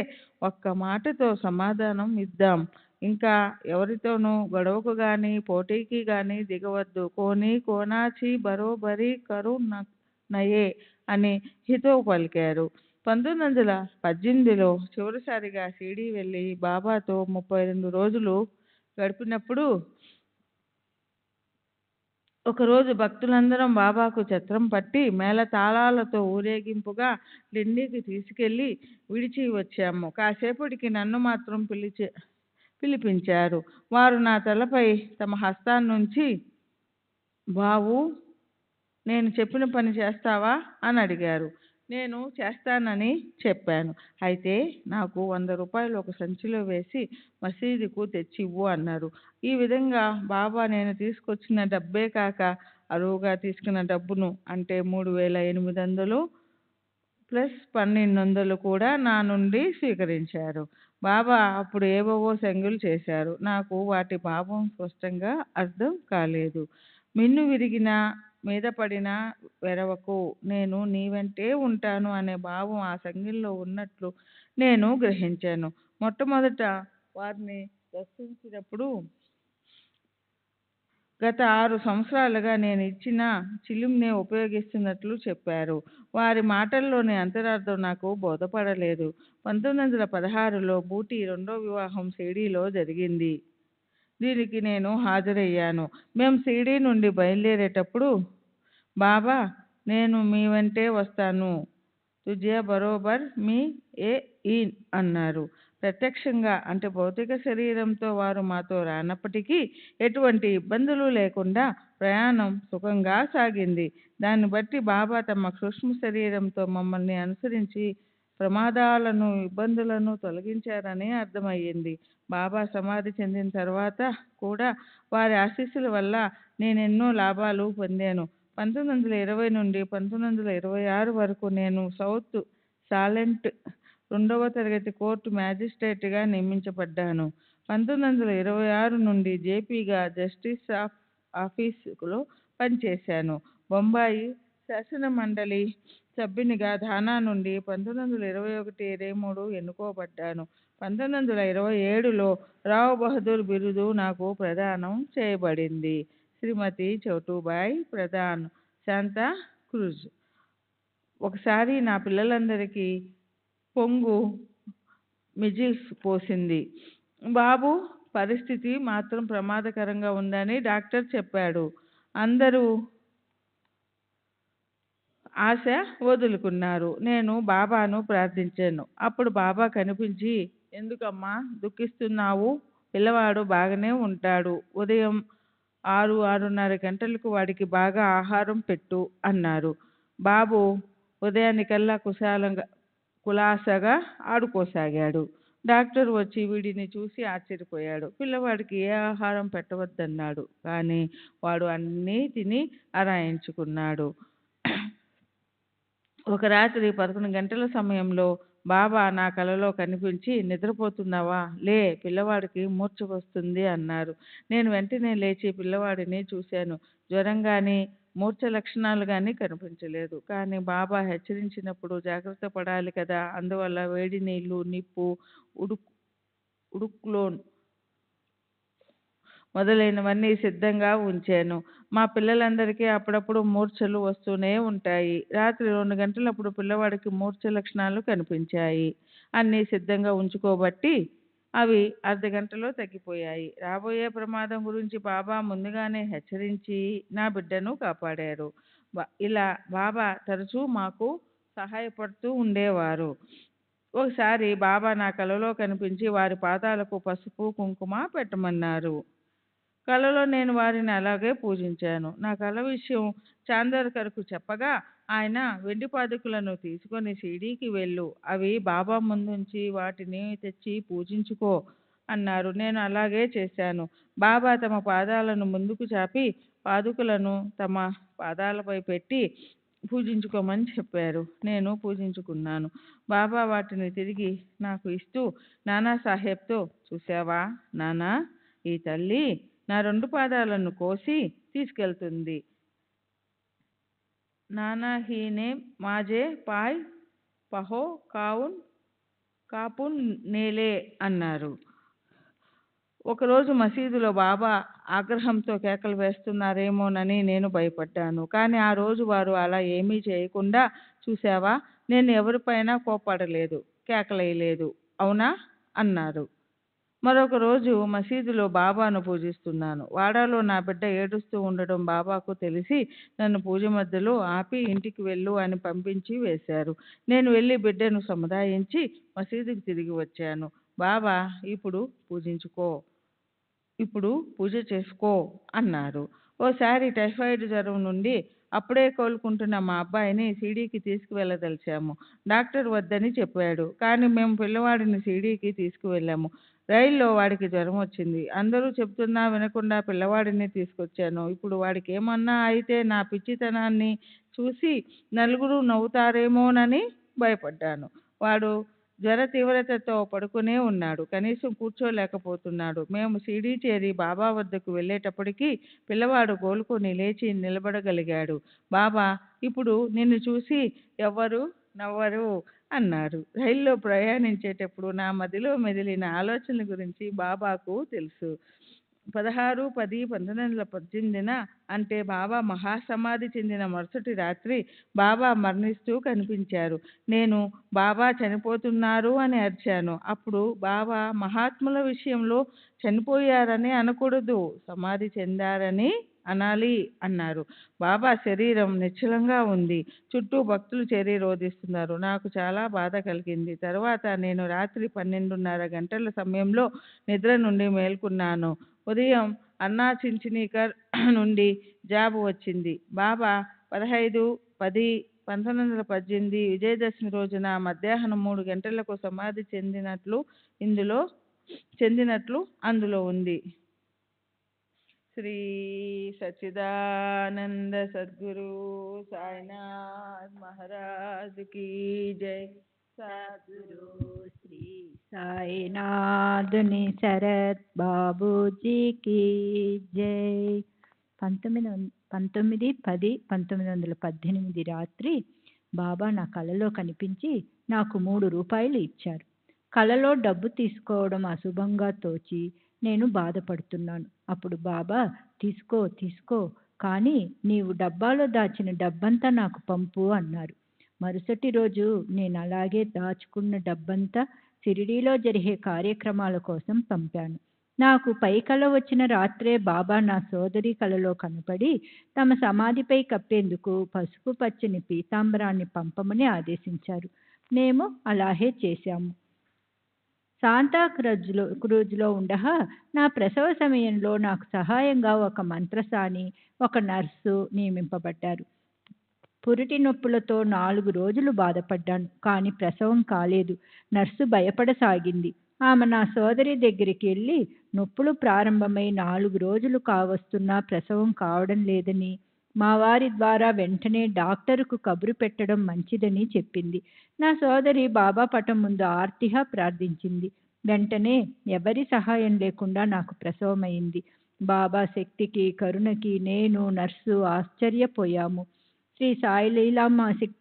ఒక్క మాటతో సమాధానం ఇద్దాం. ఇంకా ఎవరితోనూ గొడవకు గాని పోటీకి గాని దిగవద్దు. కోని కోనాచి బరోబరి కరు నయే అని హితవు పలికారు. 1918లో చివరిసారిగా షిరిడీ వెళ్ళి బాబాతో 32 రోజులు గడిపినప్పుడు ఒకరోజు భక్తులందరం బాబాకు ఛత్రం పట్టి మేళతాళాలతో ఊరేగింపుగా ఢిల్లీకి తీసుకెళ్ళి విడిచి వచ్చాము. కాసేపటికి నన్ను మాత్రం పిలిపించారు. వారు నా తలపై తమ హస్తాన్నుంచి, బాబూ, నేను చెప్పిన పని చేస్తావా అని అడిగారు. నేను చేస్తానని చెప్పాను. అయితే నాకు 100 రూపాయలు ఒక సంచిలో వేసి మసీదుకు తెచ్చివ్వు అన్నారు. ఈ విధంగా బాబా నేను తీసుకొచ్చిన డబ్బే కాక అరువుగా తీసుకున్న డబ్బును అంటే 3800 ప్లస్ 1200 కూడా నా నుండి స్వీకరించారు. బాబా అప్పుడు ఏవేవో సంజ్ఞలు చేశారు. నాకు వాటి భావం స్పష్టంగా అర్థం కాలేదు. మిన్ను విరిగిన మీద పడిన వెరవకు, నేను నీ వెంటే ఉంటాను అనే భావం ఆ సంజ్ఞల్లో ఉన్నట్లు నేను గ్రహించాను. మొట్టమొదట వారిని దర్శించినప్పుడు గత 6 సంవత్సరాలుగా నేను ఇచ్చిన చిలుంనే ఉపయోగిస్తున్నట్లు చెప్పారు. వారి మాటల్లోని అంతరార్థం నాకు బోధపడలేదు. 1916లో బూటీ రెండో వివాహం షిరిడీలో జరిగింది. దీనికి నేను హాజరయ్యాను. మేము షిరిడీ నుండి బయలుదేరేటప్పుడు బాబా, నేను మీ వెంటే వస్తాను, తుజే బరోబర్ మీ ఏ ఈన్ అన్నారు. ప్రత్యక్షంగా అంటే భౌతిక శరీరంతో వారు మాతో రానప్పటికీ ఎటువంటి ఇబ్బందులు లేకుండా ప్రయాణం సుఖంగా సాగింది. దాన్ని బట్టి బాబా తమ సూక్ష్మ శరీరంతో మమ్మల్ని అనుసరించి ప్రమాదాలను, ఇబ్బందులను తొలగించారని అర్థమయ్యింది. బాబా సమాధి చెందిన తర్వాత కూడా వారి ఆశీస్సుల వల్ల నేనెన్నో లాభాలు పొందాను. 1920 నుండి 1926 వరకు నేను సౌత్ సాలెంట్ 2వ తరగతి కోర్టు మ్యాజిస్ట్రేట్గా నియమించబడ్డాను. 1926 నుండి జేపీగా జస్టిస్ ఆఫీసులో పనిచేశాను. బొంబాయి శాసన మండలి సభ్యునిగా ధానా నుండి 1921-23 ఎన్నుకోబడ్డాను. 1927లో రావ్ బహదూర్ బిరుదు నాకు ప్రదానం చేయబడింది. శ్రీమతి చౌటుబాయి ప్రధాన్, శాంతా క్రూజ్. ఒకసారి నా పిల్లలందరికీ పొంగు మిజిల్స్ పోసింది. బాబు పరిస్థితి మాత్రం ప్రమాదకరంగా ఉందని డాక్టర్ చెప్పాడు. అందరూ ఆశ వదులుకున్నారు. నేను బాబాను ప్రార్థించాను. అప్పుడు బాబా కనిపించి, ఎందుకమ్మా దుఃఖిస్తున్నావు? పిల్లవాడు బాగానే ఉంటాడు. ఉదయం 6-6:30 గంటలకు వాడికి బాగా ఆహారం పెట్టు అన్నారు. బాబు ఉదయానికల్లా కులాసగా ఆడుకోసాగాడు. డాక్టర్ వచ్చి వీడిని చూసి ఆశ్చర్యపోయాడు. పిల్లవాడికి ఏ ఆహారం పెట్టవద్దన్నాడు. కానీ వాడు అన్నీ తిని అరాయించుకున్నాడు. ఒక రాత్రి 11 గంటల సమయంలో బాబా నా కలలో కనిపించి, నిద్రపోతున్నావా? లే, పిల్లవాడికి మూర్ఛ వస్తుంది అన్నారు. నేను వెంటనే లేచి పిల్లవాడిని చూశాను. జ్వరం కానీ మూర్ఛ లక్షణాలు కానీ కనిపించలేదు. కానీ బాబా హెచ్చరించినప్పుడు జాగ్రత్త పడాలి కదా, అందువల్ల వేడి నీళ్లు, నిప్పు, ఉడుక్లోన్ మొదలైనవన్నీ సిద్ధంగా ఉంచాను. మా పిల్లలందరికీ అప్పుడప్పుడు మూర్ఛలు వస్తూనే ఉంటాయి. రాత్రి 2 గంటలప్పుడు పిల్లవాడికి మూర్ఛ లక్షణాలు కనిపించాయి. అన్నీ సిద్ధంగా ఉంచుకోబట్టి అవి అర్ధగంటలో తగ్గిపోయాయి. రాబోయే ప్రమాదం గురించి బాబా ముందుగానే హెచ్చరించి నా బిడ్డను కాపాడారు. ఇలా బాబా తరచూ మాకు సహాయపడుతూ ఉండేవారు. ఒకసారి బాబా నా కలలో కనిపించి వారి పాదాలకు పసుపు, కుంకుమ పెట్టమన్నారు. కలలో నేను వారిని అలాగే పూజించాను. నా కల విషయం చాందర్కర్కు చెప్పగా ఆయన, వెండి పాదుకలను తీసుకొని షిరిడీకి వెళ్ళు, అవి బాబా ముందుంచి వాటిని తెచ్చి పూజించుకో అన్నారు. నేను అలాగే చేశాను. బాబా తమ పాదాలను ముందుకు చాపి పాదుకలను తమ పాదాలపై పెట్టి పూజించుకోమని చెప్పారు. నేను పూజించుకున్నాను. బాబా వాటిని తిరిగి నాకు ఇస్తూ నానాసాహెబ్తో, చూసావా నానా, ఈ తల్లి నా 2 పాదాలను కోసి తీసుకెళ్తుంది. నానా హీనే మాజే పాయ్ పహో కాపున్ నేలే అన్నారు. ఒకరోజు మసీదులో బాబా ఆగ్రహంతో కేకలు వేస్తున్నారేమోనని నేను భయపడ్డాను. కానీ ఆ రోజు వారు అలా ఏమీ చేయకుండా, చూసావా, నేను ఎవరిపైనా కోప్పడలేదు, కేకలేయలేదు, అవునా అన్నారు. మరొక రోజు మసీదులో బాబాను పూజిస్తున్నాను. వాడాలో నా బిడ్డ ఏడుస్తూ ఉండడం బాబాకు తెలిసి నన్ను పూజ మధ్యలో ఆపి ఇంటికి వెళ్ళు అని పంపించి వేశారు. నేను వెళ్ళి బిడ్డను సముదాయించి మసీదుకి తిరిగి వచ్చాను. బాబా, ఇప్పుడు పూజ చేసుకో అన్నారు. ఓసారి టైఫాయిడ్ జ్వరం నుండి అప్పుడే కోలుకుంటున్న మా అబ్బాయిని షిరిడీకి తీసుకువెళ్ళదలిచాము. డాక్టర్ వద్దని చెప్పాడు. కానీ మేము పిల్లవాడిని షిరిడీకి తీసుకువెళ్ళాము. రైల్లో వాడికి జ్వరం వచ్చింది. అందరూ చెప్తున్నా వినకుండా పిల్లవాడిని తీసుకొచ్చాను. ఇప్పుడు వాడికి ఏమన్నా అయితే నా పిచ్చితనాన్ని చూసి నలుగురు నవ్వుతారేమోనని భయపడ్డాను. వాడు జ్వర తీవ్రతతో పడుకునే ఉన్నాడు. కనీసం కూర్చోలేకపోతున్నాడు. మేము షిరిడీ చేరి బాబా వద్దకు వెళ్ళేటప్పటికీ పిల్లవాడు కోలుకొని లేచి నిలబడగలిగాడు. బాబా, ఇప్పుడు నిన్ను చూసి ఎవ్వరు నవ్వరు అన్నారు. రైల్లో ప్రయాణించేటప్పుడు నా మదిలో మెదిలిన ఆలోచనల గురించి బాబాకు తెలుసు. 16/10/1918 అంటే బాబా మహాసమాధి చెందిన మరుసటి రాత్రి బాబా మరణిస్తూ కనిపించారు. నేను బాబా చనిపోతున్నారు అని అరిచాను. అప్పుడు బాబా మహాత్ముల విషయంలో చనిపోయారని అనకూడదు, సమాధి చెందారని అనాలి అన్నారు. బాబా శరీరం నిశ్చలంగా ఉంది. చుట్టూ భక్తులు చేరి రోధిస్తున్నారు. నాకు చాలా బాధ కలిగింది. తర్వాత నేను రాత్రి 12:30 గంటల సమయంలో నిద్ర నుండి మేల్కొన్నాను. ఉదయం అన్నా చించినీకర్ నుండి జాబు వచ్చింది. బాబా 15/10/1918 విజయదశమి రోజున మధ్యాహ్నం 3 గంటలకు సమాధి చెందినట్లు అందులో ఉంది. శ్రీ సచ్చిదానంద సద్గురు సాయినాథ్ మహారాజ్ కీ జై. సద్గురు శ్రీ సాయినాథుని శరత్ బాబూజీకి జై. 19/10/1918 రాత్రి బాబా నా కలలో కనిపించి నాకు 3 రూపాయలు ఇచ్చారు. కలలో డబ్బు తీసుకోవడం అశుభంగా తోచి నేను బాధపడుతున్నాను. అప్పుడు బాబా, తీసుకో, కానీ నీవు డబ్బాలో దాచిన డబ్బంతా నాకు పంపు అన్నారు. మరుసటి రోజు నేను అలాగే దాచుకున్న డబ్బంతా షిరిడీలో జరిగే కార్యక్రమాల కోసం పంపాను. నాకు పై కల వచ్చిన రాత్రే బాబా నా సోదరి కలలో కనపడి తమ సమాధిపై కప్పేందుకు పసుపు పచ్చని పీతాంబరాన్ని పంపమని ఆదేశించారు. మేము అలాగే చేశాము. శాంతా క్రూజ్లో ఉండగా నా ప్రసవ సమయంలో నాకు సహాయంగా ఒక మంత్రసాని, ఒక నర్సు నియమింపబడ్డారు. పురిటి నొప్పులతో 4 రోజులు బాధపడ్డాను, కానీ ప్రసవం కాలేదు. నర్సు భయపడసాగింది. ఆమె నా సోదరి దగ్గరికి వెళ్ళి నొప్పులు ప్రారంభమై 4 రోజులు కావస్తున్నా ప్రసవం కావడం లేదని, మా వారి ద్వారా వెంటనే డాక్టరుకు కబురు పెట్టడం మంచిదని చెప్పింది. నా సోదరి బాబా పటం ముందు ఆర్తిగా ప్రార్థించింది. వెంటనే ఎవరి సహాయం లేకుండా నాకు ప్రసవమైంది. బాబా శక్తికి, కరుణకి నేను, నర్సు ఆశ్చర్యపోయాము. శ్రీ సాయి లీలా మాసిక్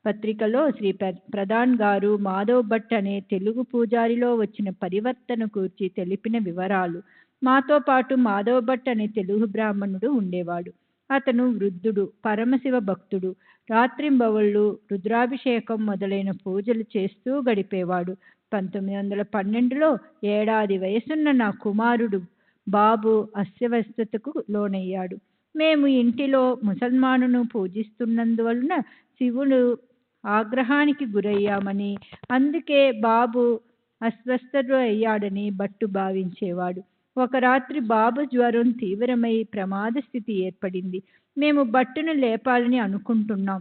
పత్రికలో శ్రీ ప్రధాన్ గారు మాధవ్ భట్ అనే తెలుగు పూజారిలో వచ్చిన పరివర్తన గురించి తెలిపిన వివరాలు. మాతో పాటు మాధవ్ భట్ అనే తెలుగు బ్రాహ్మణుడు ఉండేవాడు. అతను వృద్ధుడు, పరమశివ భక్తుడు. రాత్రింబవళ్ళు రుద్రాభిషేకం మొదలైన పూజలు చేస్తూ గడిపేవాడు. 1912లో 7 ఏళ్ల వయసున్న నా కుమారుడు బాబు అస్వస్థతకు లోనయ్యాడు. మేము ఇంటిలో ముసల్మానును పూజిస్తున్నందువలన శివుడు ఆగ్రహానికి గురయ్యామని, అందుకే బాబు అస్వస్థుడు అయ్యాడని భట్టు భావించేవాడు. ఒక రాత్రి బాబు జ్వరం తీవ్రమై ప్రమాద స్థితి ఏర్పడింది. మేము భట్టును లేపాలని అనుకుంటున్నాం,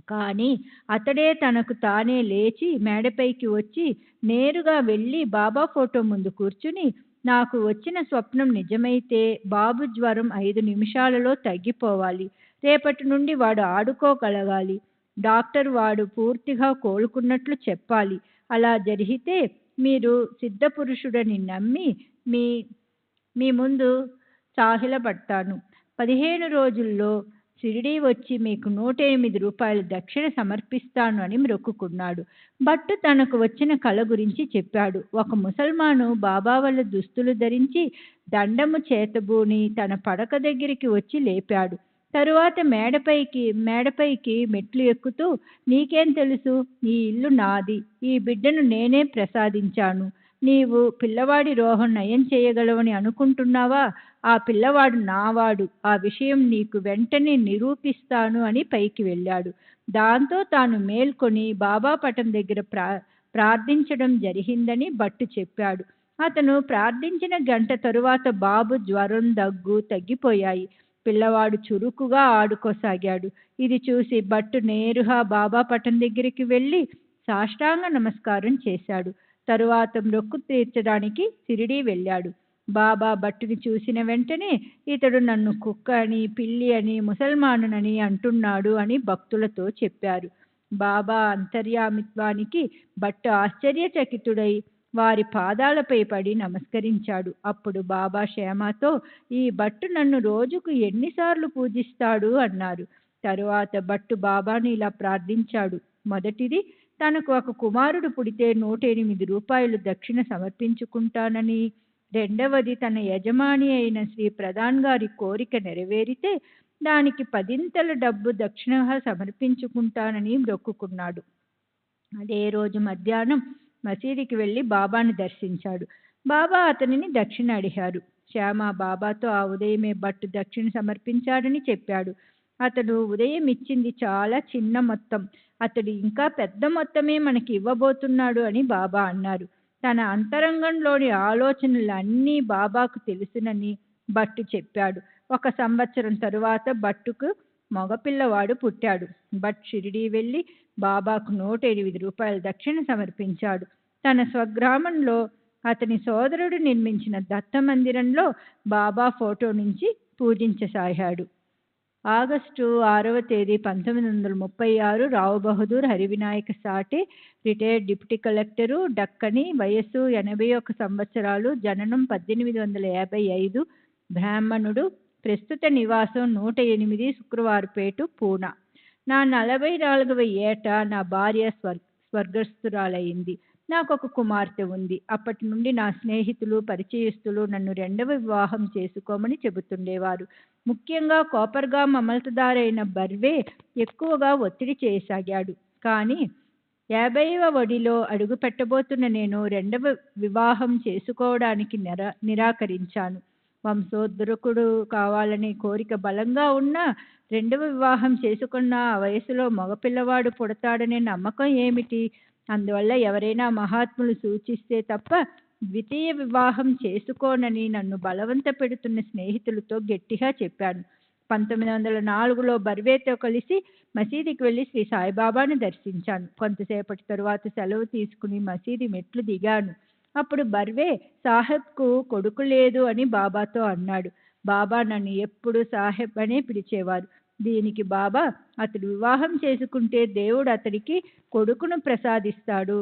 కానీ అతడే తనకు తానే లేచి మేడపైకి వచ్చి నేరుగా వెళ్ళి బాబా ఫోటో ముందు కూర్చుని, నాకు వచ్చిన స్వప్నం నిజమైతే బాబు జ్వరం 5 నిమిషాలలో తగ్గిపోవాలి, రేపటి నుండి వాడు ఆడుకోగలగాలి, డాక్టర్ వాడు పూర్తిగా కోలుకున్నట్లు చెప్పాలి, అలా జరిగితే మీరు సిద్ధపురుషుడని నమ్మి మీ ముందు సాగిలపడతాను, 15 రోజుల్లో షిరిడీ వచ్చి మీకు 108 రూపాయలు దక్షిణ సమర్పిస్తాను అని మొక్కుకున్నాడు. భట్టు తనకు వచ్చిన కల గురించి చెప్పాడు. ఒక ముసల్మాను బాబా వాళ్ళ దుస్తులు ధరించి దండము చేతబూని తన పడక దగ్గరికి వచ్చి లేపాడు. తరువాత మేడపైకి మెట్లు ఎక్కుతూ, నీకేం తెలుసు, ఈ ఇల్లు నాది, ఈ బిడ్డను నేనే ప్రసాదించాను, నీవు పిల్లవాడి రోగం నయం చేయగలవని అనుకుంటున్నావా, ఆ పిల్లవాడు నావాడు, ఆ విషయం నీకు వెంటనే నిరూపిస్తాను అని పైకి వెళ్ళాడు. దాంతో తాను మేల్కొని బాబా పటం దగ్గర ప్రార్థించడం జరిగిందని భట్టు చెప్పాడు. అతను ప్రార్థించిన గంట తరువాత బాబు జ్వరం, దగ్గు తగ్గిపోయాయి. పిల్లవాడు చురుకుగా ఆడుకోసాగాడు. ఇది చూసి భట్టు నేరుగా బాబా పటం దగ్గరికి వెళ్ళి సాష్టాంగ నమస్కారం చేశాడు. తరువాత మొక్కు తీర్చడానికి షిరిడీ వెళ్ళాడు. బాబా భట్టుని చూసిన వెంటనే, ఇతడు నన్ను కుక్క అని, పిల్లి అని, ముసల్మానునని అంటున్నాడు అని భక్తులతో చెప్పారు. బాబా అంతర్యామిత్వానికి భట్టు ఆశ్చర్యచకితుడై వారి పాదాలపై పడి నమస్కరించాడు. అప్పుడు బాబా క్షేమతో, ఈ భట్టు నన్ను రోజుకు ఎన్నిసార్లు పూజిస్తాడు అన్నారు. తరువాత భట్టు బాబాని ఇలా ప్రార్థించాడు. మొదటిది, తనకు ఒక కుమారుడు పుడితే 108 రూపాయలు దక్షిణ సమర్పించుకుంటానని, రెండవది తన యజమాని అయిన శ్రీ ప్రధాన్ గారి కోరిక నెరవేరితే దానికి 10ంతల డబ్బు దక్షిణగా సమర్పించుకుంటానని మొక్కుకున్నాడు. అదే రోజు మధ్యాహ్నం మసీదుకి వెళ్ళి బాబాను దర్శించాడు. బాబా అతనిని దక్షిణ అడిగారు. శ్యామ బాబాతో ఆ ఉదయమే భట్టు దక్షిణ సమర్పించాడని చెప్పాడు. అతడు ఉదయం ఇచ్చింది చాలా చిన్న మొత్తం, అతడు ఇంకా పెద్ద మొత్తమే మనకి ఇవ్వబోతున్నాడు అని బాబా అన్నారు. తన అంతరంగంలోని ఆలోచనలు అన్నీ బాబాకు తెలుసునని భట్టు చెప్పాడు. 1 సంవత్సరం తరువాత భట్టుకు మగపిల్లవాడు పుట్టాడు. భట్ షిరిడీ వెళ్ళి బాబాకు 108 రూపాయల దక్షిణ సమర్పించాడు. తన స్వగ్రామంలో అతని సోదరుడు నిర్మించిన దత్త మందిరంలో బాబా ఫోటో నుంచి పూజించసాగాడు. ఆగస్టు 6వ తేదీ 1936 Rao Bahadur Harivinayaka Sathe, retired deputy collector, Deccani, వయస్సు 81 సంవత్సరాలు, జననం 1855, బ్రాహ్మణుడు, ప్రస్తుత నివాసం 108 శుక్రవారపేట, పూనా. నా 44వ ఏట నా భార్య స్వర్గస్థురాలయ్యింది. నాకు ఒక కుమార్తె ఉంది. అప్పటి నుండి నా స్నేహితులు, పరిచయస్తులు నన్ను 2వ వివాహం చేసుకోమని చెబుతుండేవారు. ముఖ్యంగా కోపర్గాం అమల్తదారైన బర్వే ఎక్కువగా ఒత్తిడి చేయసాగాడు. కానీ 50వ ఒడిలో అడుగు పెట్టబోతున్న నేను 2వ వివాహం చేసుకోవడానికి నిరాకరించాను. వంశోద్ధరకుడు కావాలనే కోరిక బలంగా ఉన్నా 2వ వివాహం చేసుకున్న ఆ వయసులో మగపిల్లవాడు పుడతాడనే నమ్మకం ఏమిటి? అందువల్ల ఎవరైనా మహాత్ములు సూచిస్తే తప్ప ద్వితీయ వివాహం చేసుకోనని నన్ను బలవంత పెడుతున్న స్నేహితులతో గట్టిగా చెప్పాను. 1904లో బర్వేతో కలిసి మసీదుకి వెళ్ళి శ్రీ సాయిబాబాను దర్శించాను. కొంతసేపటి తరువాత సెలవు తీసుకుని మసీదు మెట్లు దిగాను. అప్పుడు బర్వే సాహెబ్కు కొడుకు లేదు అని బాబాతో అన్నాడు. బాబా నన్ను ఎప్పుడు సాహెబ్ అనే పిలిచేవారు. దీనికి బాబా, అతడు వివాహం చేసుకుంటే దేవుడు అతడికి కొడుకును ప్రసాదిస్తాడు,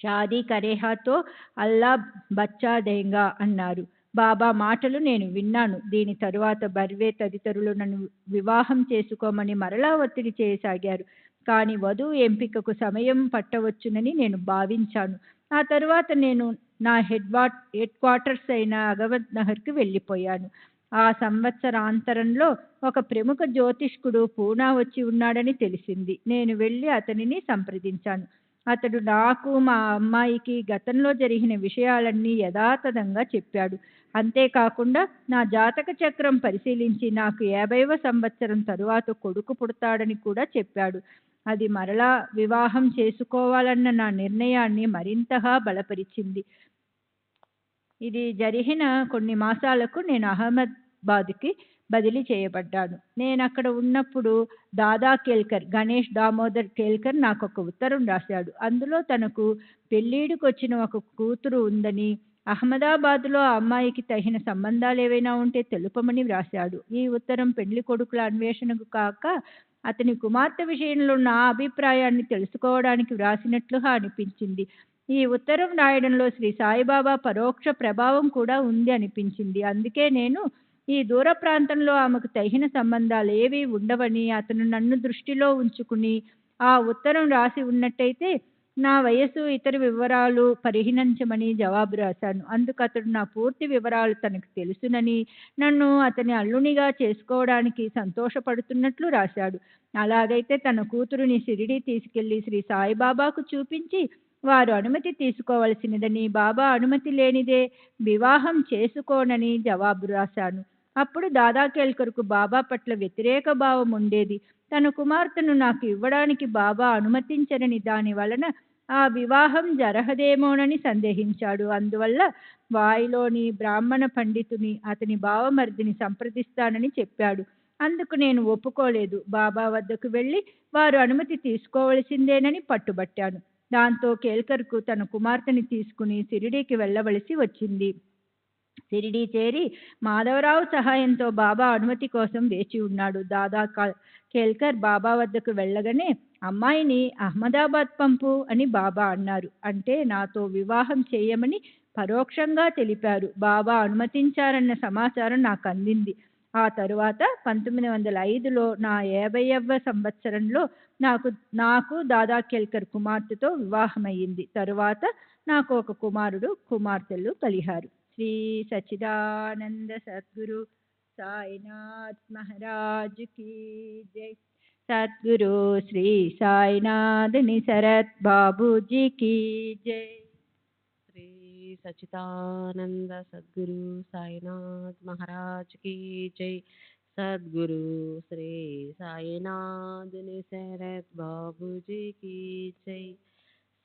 షాదీ కరేహాతో అల్లా బచ్చా దేంగా అన్నారు. బాబా మాటలు నేను విన్నాను. దీని తరువాత బర్వే తదితరులు నన్ను వివాహం చేసుకోమని మరలా ఒత్తిడి చేయసాగారు. కానీ వధువు ఎంపికకు సమయం పట్టవచ్చునని నేను భావించాను. ఆ తరువాత నేను నా హెడ్ క్వార్టర్స్ అయిన అగవద్ నగర్కి వెళ్ళిపోయాను. ఆ సంవత్సరాంతరంలో ఒక ప్రముఖ జ్యోతిష్కుడు పూనా వచ్చి ఉన్నాడని తెలిసింది. నేను వెళ్ళి అతనిని సంప్రదించాను. అతడు నాకు, మా అమ్మాయికి గతంలో జరిగిన విషయాలన్నీ యథాతథంగా చెప్పాడు. అంతేకాకుండా నా జాతక చక్రం పరిశీలించి నాకు 50వ సంవత్సరం తరువాత కొడుకు పుడతాడని కూడా చెప్పాడు. అది మరలా వివాహం చేసుకోవాలన్న నా నిర్ణయాన్ని మరింతగా బలపరిచింది. ఇది జరిగిన కొన్ని మాసాలకు నేను అహ్మదాబాద్కి బదిలీ చేయబడ్డాను. నేను అక్కడ ఉన్నప్పుడు దాదా కేల్కర్, గణేష్ దామోదర్ కేల్కర్ నాకు ఒక ఉత్తరం రాశాడు. అందులో తనకు పెళ్ళిడికి వచ్చిన ఒక కూతురు ఉందని, అహ్మదాబాద్లో ఆ అమ్మాయికి తగిన సంబంధాలు ఏవైనా ఉంటే తెలుపమని వ్రాశాడు. ఈ ఉత్తరం పెళ్లి కొడుకుల అన్వేషణకు కాక అతని కుమార్తె విషయంలో నా అభిప్రాయాన్ని తెలుసుకోవడానికి వ్రాసినట్లుగా అనిపించింది. ఈ ఉత్తరం రాయడంలో శ్రీ సాయిబాబా పరోక్ష ప్రభావం కూడా ఉంది అనిపించింది. అందుకే నేను ఈ దూర ప్రాంతంలో ఆమెకు తగిన సంబంధాలు ఏవి ఉండవని అతను నన్ను దృష్టిలో ఉంచుకుని ఆ ఉత్తరం రాసి ఉన్నట్టయితే నా వయసు, ఇతర వివరాలు పరిగణించమని జవాబు రాశాను. అందుకు అతడు నా పూర్తి వివరాలు తనకు తెలుసునని, నన్ను అతని అల్లునిగా చేసుకోవడానికి సంతోషపడుతున్నట్లు రాశాడు. అలాగైతే తన కూతురుని షిరిడీ తీసుకెళ్లి శ్రీ సాయిబాబాకు చూపించి వారు అనుమతి తీసుకోవలసినదని, బాబా అనుమతి లేనిదే వివాహం చేసుకోనని జవాబు రాశాను. అప్పుడు దాదా కేల్కర్కు బాబా పట్ల వ్యతిరేక భావం ఉండేది. తన కుమార్తెను నాకు ఇవ్వడానికి బాబా అనుమతించరని, దాని వలన ఆ వివాహం జరగదేమోనని సందేహించాడు. అందువల్ల వాయిలోని బ్రాహ్మణ పండితుని, అతని బావమర్దిని సంప్రదిస్తానని చెప్పాడు. అందుకు నేను ఒప్పుకోలేదు. బాబా వద్దకు వెళ్ళి వారు అనుమతి తీసుకోవలసిందేనని పట్టుబట్టాను. దాంతో కేల్కర్కు తన కుమార్తెని తీసుకుని షిరిడీకి వెళ్ళవలసి వచ్చింది. షిరిడీ చేరి మాధవరావు సహాయంతో బాబా అనుమతి కోసం వేచి ఉన్నాడు. దాదా కేల్కర్ బాబా వద్దకు వెళ్ళగానే అమ్మాయిని అహ్మదాబాద్ పంపు అని బాబా అన్నారు. అంటే నాతో వివాహం చేయమని పరోక్షంగా తెలిపారు. బాబా అనుమతించారన్న సమాచారం నాకు అందింది. ఆ తరువాత 1905లో నా 50వ సంవత్సరంలో నాకు దాదా కేల్కర్ కుమార్తెతో వివాహమయ్యింది. తరువాత నాకు ఒక కుమారుడు, కుమార్తెలు కలిగారు. శ్రీ సచ్చిదానంద సద్గురు సాయినాథ్ మహారాజ్ की जय। सद्गुरु श्री साईनाथ निसरत बाबू जी की जय। శ్రీ సచితానంద సద్గురు సాయినాథ్ మహారాజ్ కి జై। సద్గురు శ్రీ సాయినాథ్ నిసరత్ బాబూజీ కి జై।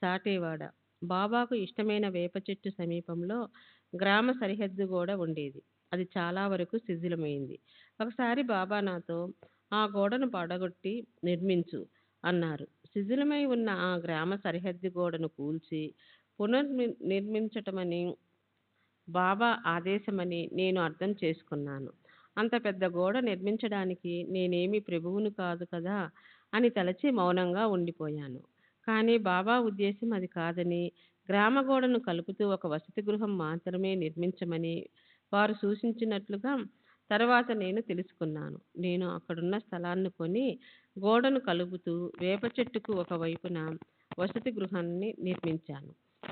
సాటేవాడ బాబాకు ఇష్టమైన వేప చెట్టు సమీపంలో గ్రామ సరిహద్దు గోడ ఉండేది. అది చాలా వరకు శిథిలమైంది. ఒకసారి బాబా నాతో ఆ గోడను పడగొట్టి నిర్మించు అన్నారు. శిథిలమై ఉన్న ఆ గ్రామ సరిహద్దు గోడను కూల్చి నిర్మించటమని బాబా ఆదేశమని నేను అర్థం చేసుకున్నాను. అంత పెద్ద గోడ నిర్మించడానికి నేనేమి ప్రభువును కాదు కదా అని తలచి మౌనంగా ఉండిపోయాను. కానీ బాబా ఉద్దేశం అది కాదని, గ్రామ గోడను కలుపుతూ ఒక వసతి గృహం మాత్రమే నిర్మించమని వారు సూచించినట్లుగా తర్వాత నేను తెలుసుకున్నాను. నేను అక్కడున్న స్థలాన్ని కొని గోడను కలుపుతూ వేప చెట్టుకు ఒకవైపున వసతి గృహాన్ని నిర్మించాను.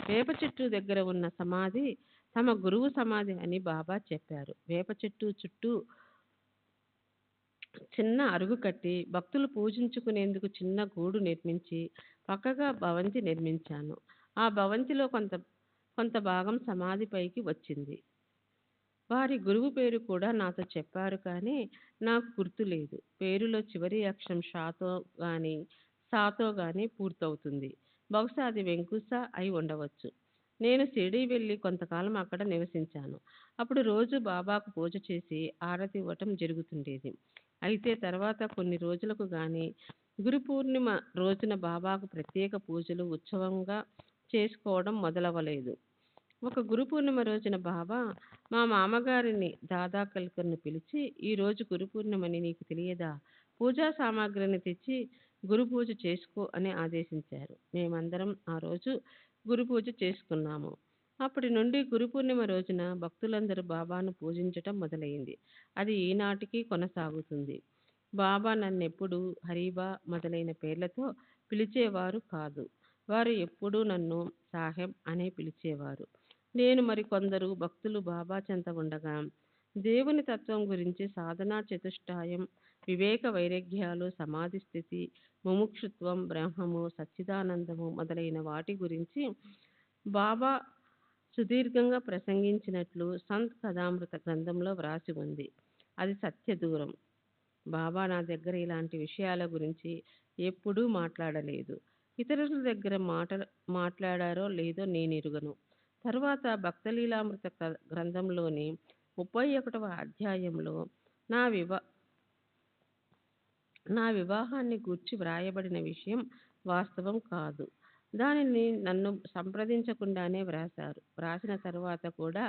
వేప చెట్టు దగ్గర ఉన్న సమాధి తమ గురువు సమాధి అని బాబా చెప్పారు. వేప చెట్టు చుట్టూ చిన్న అరుగు కట్టి భక్తులు పూజించుకునేందుకు చిన్న గూడు నిర్మించి పక్కగా భవంతి నిర్మించాను. ఆ భవంతిలో కొంత భాగం సమాధిపైకి వచ్చింది. వారి గురువు పేరు కూడా నాతో చెప్పారు, కానీ నాకు గుర్తులేదు. పేరులో చివరి అక్షరం షాతో కానీ సాతో కానీ పూర్తవుతుంది. బహుశా అది వెంకుస అయి ఉండవచ్చు. నేను షిరిడీ వెళ్ళి కొంతకాలం అక్కడ నివసించాను. అప్పుడు రోజు బాబాకు పూజ చేసి ఆరతి ఇవ్వటం జరుగుతుండేది. అయితే తర్వాత కొన్ని రోజులకు గాని గురు పూర్ణిమ రోజున బాబాకు ప్రత్యేక పూజలు ఉత్సవంగా చేసుకోవడం మొదలవ్వలేదు. ఒక గురు పూర్ణిమ రోజున బాబా మా మామగారిని దాదా కల్కర్ను పిలిచి, ఈ రోజు గురు పూర్ణిమని నీకు తెలియదా? పూజా సామాగ్రిని తెచ్చి గురు పూజ చేసుకో అని ఆదేశించారు. మేమందరం ఆ రోజు గురు పూజ చేసుకున్నాము. అప్పటి నుండి గురు పూర్ణిమ రోజున భక్తులందరూ బాబాను పూజించటం మొదలైంది. అది ఈనాటికి కొనసాగుతుంది. బాబా నన్నెప్పుడు హరీబా మొదలైన పేర్లతో పిలిచేవారు కాదు. వారు ఎప్పుడూ నన్ను సాహెబ్ అనే పిలిచేవారు. నేను మరికొందరు భక్తులు బాబా చెంత ఉండగా దేవుని తత్వం గురించి, సాధనా చతుష్టాయం, వివేక వైరాగ్యాలు, సమాధి స్థితి, ముముక్షుత్వం, బ్రహ్మము, సచ్చిదానందము మొదలైన వాటి గురించి బాబా సుదీర్ఘంగా ప్రసంగించినట్లు సంత్ కథామృత గ్రంథంలో వ్రాసి ఉంది. అది సత్య దూరం. బాబా నా దగ్గర ఇలాంటి విషయాల గురించి ఎప్పుడూ మాట్లాడలేదు. ఇతరుల దగ్గర మాట్లాడారో లేదో నేనెరుగను. తరువాత భక్తలీలామృత గ్రంథంలోని 31వ అధ్యాయంలో నా వివాహాన్ని గూర్చి వ్రాయబడిన విషయం వాస్తవం కాదు. దానిని నన్ను సంప్రదించకుండానే వ్రాశారు. వ్రాసిన తరువాత కూడా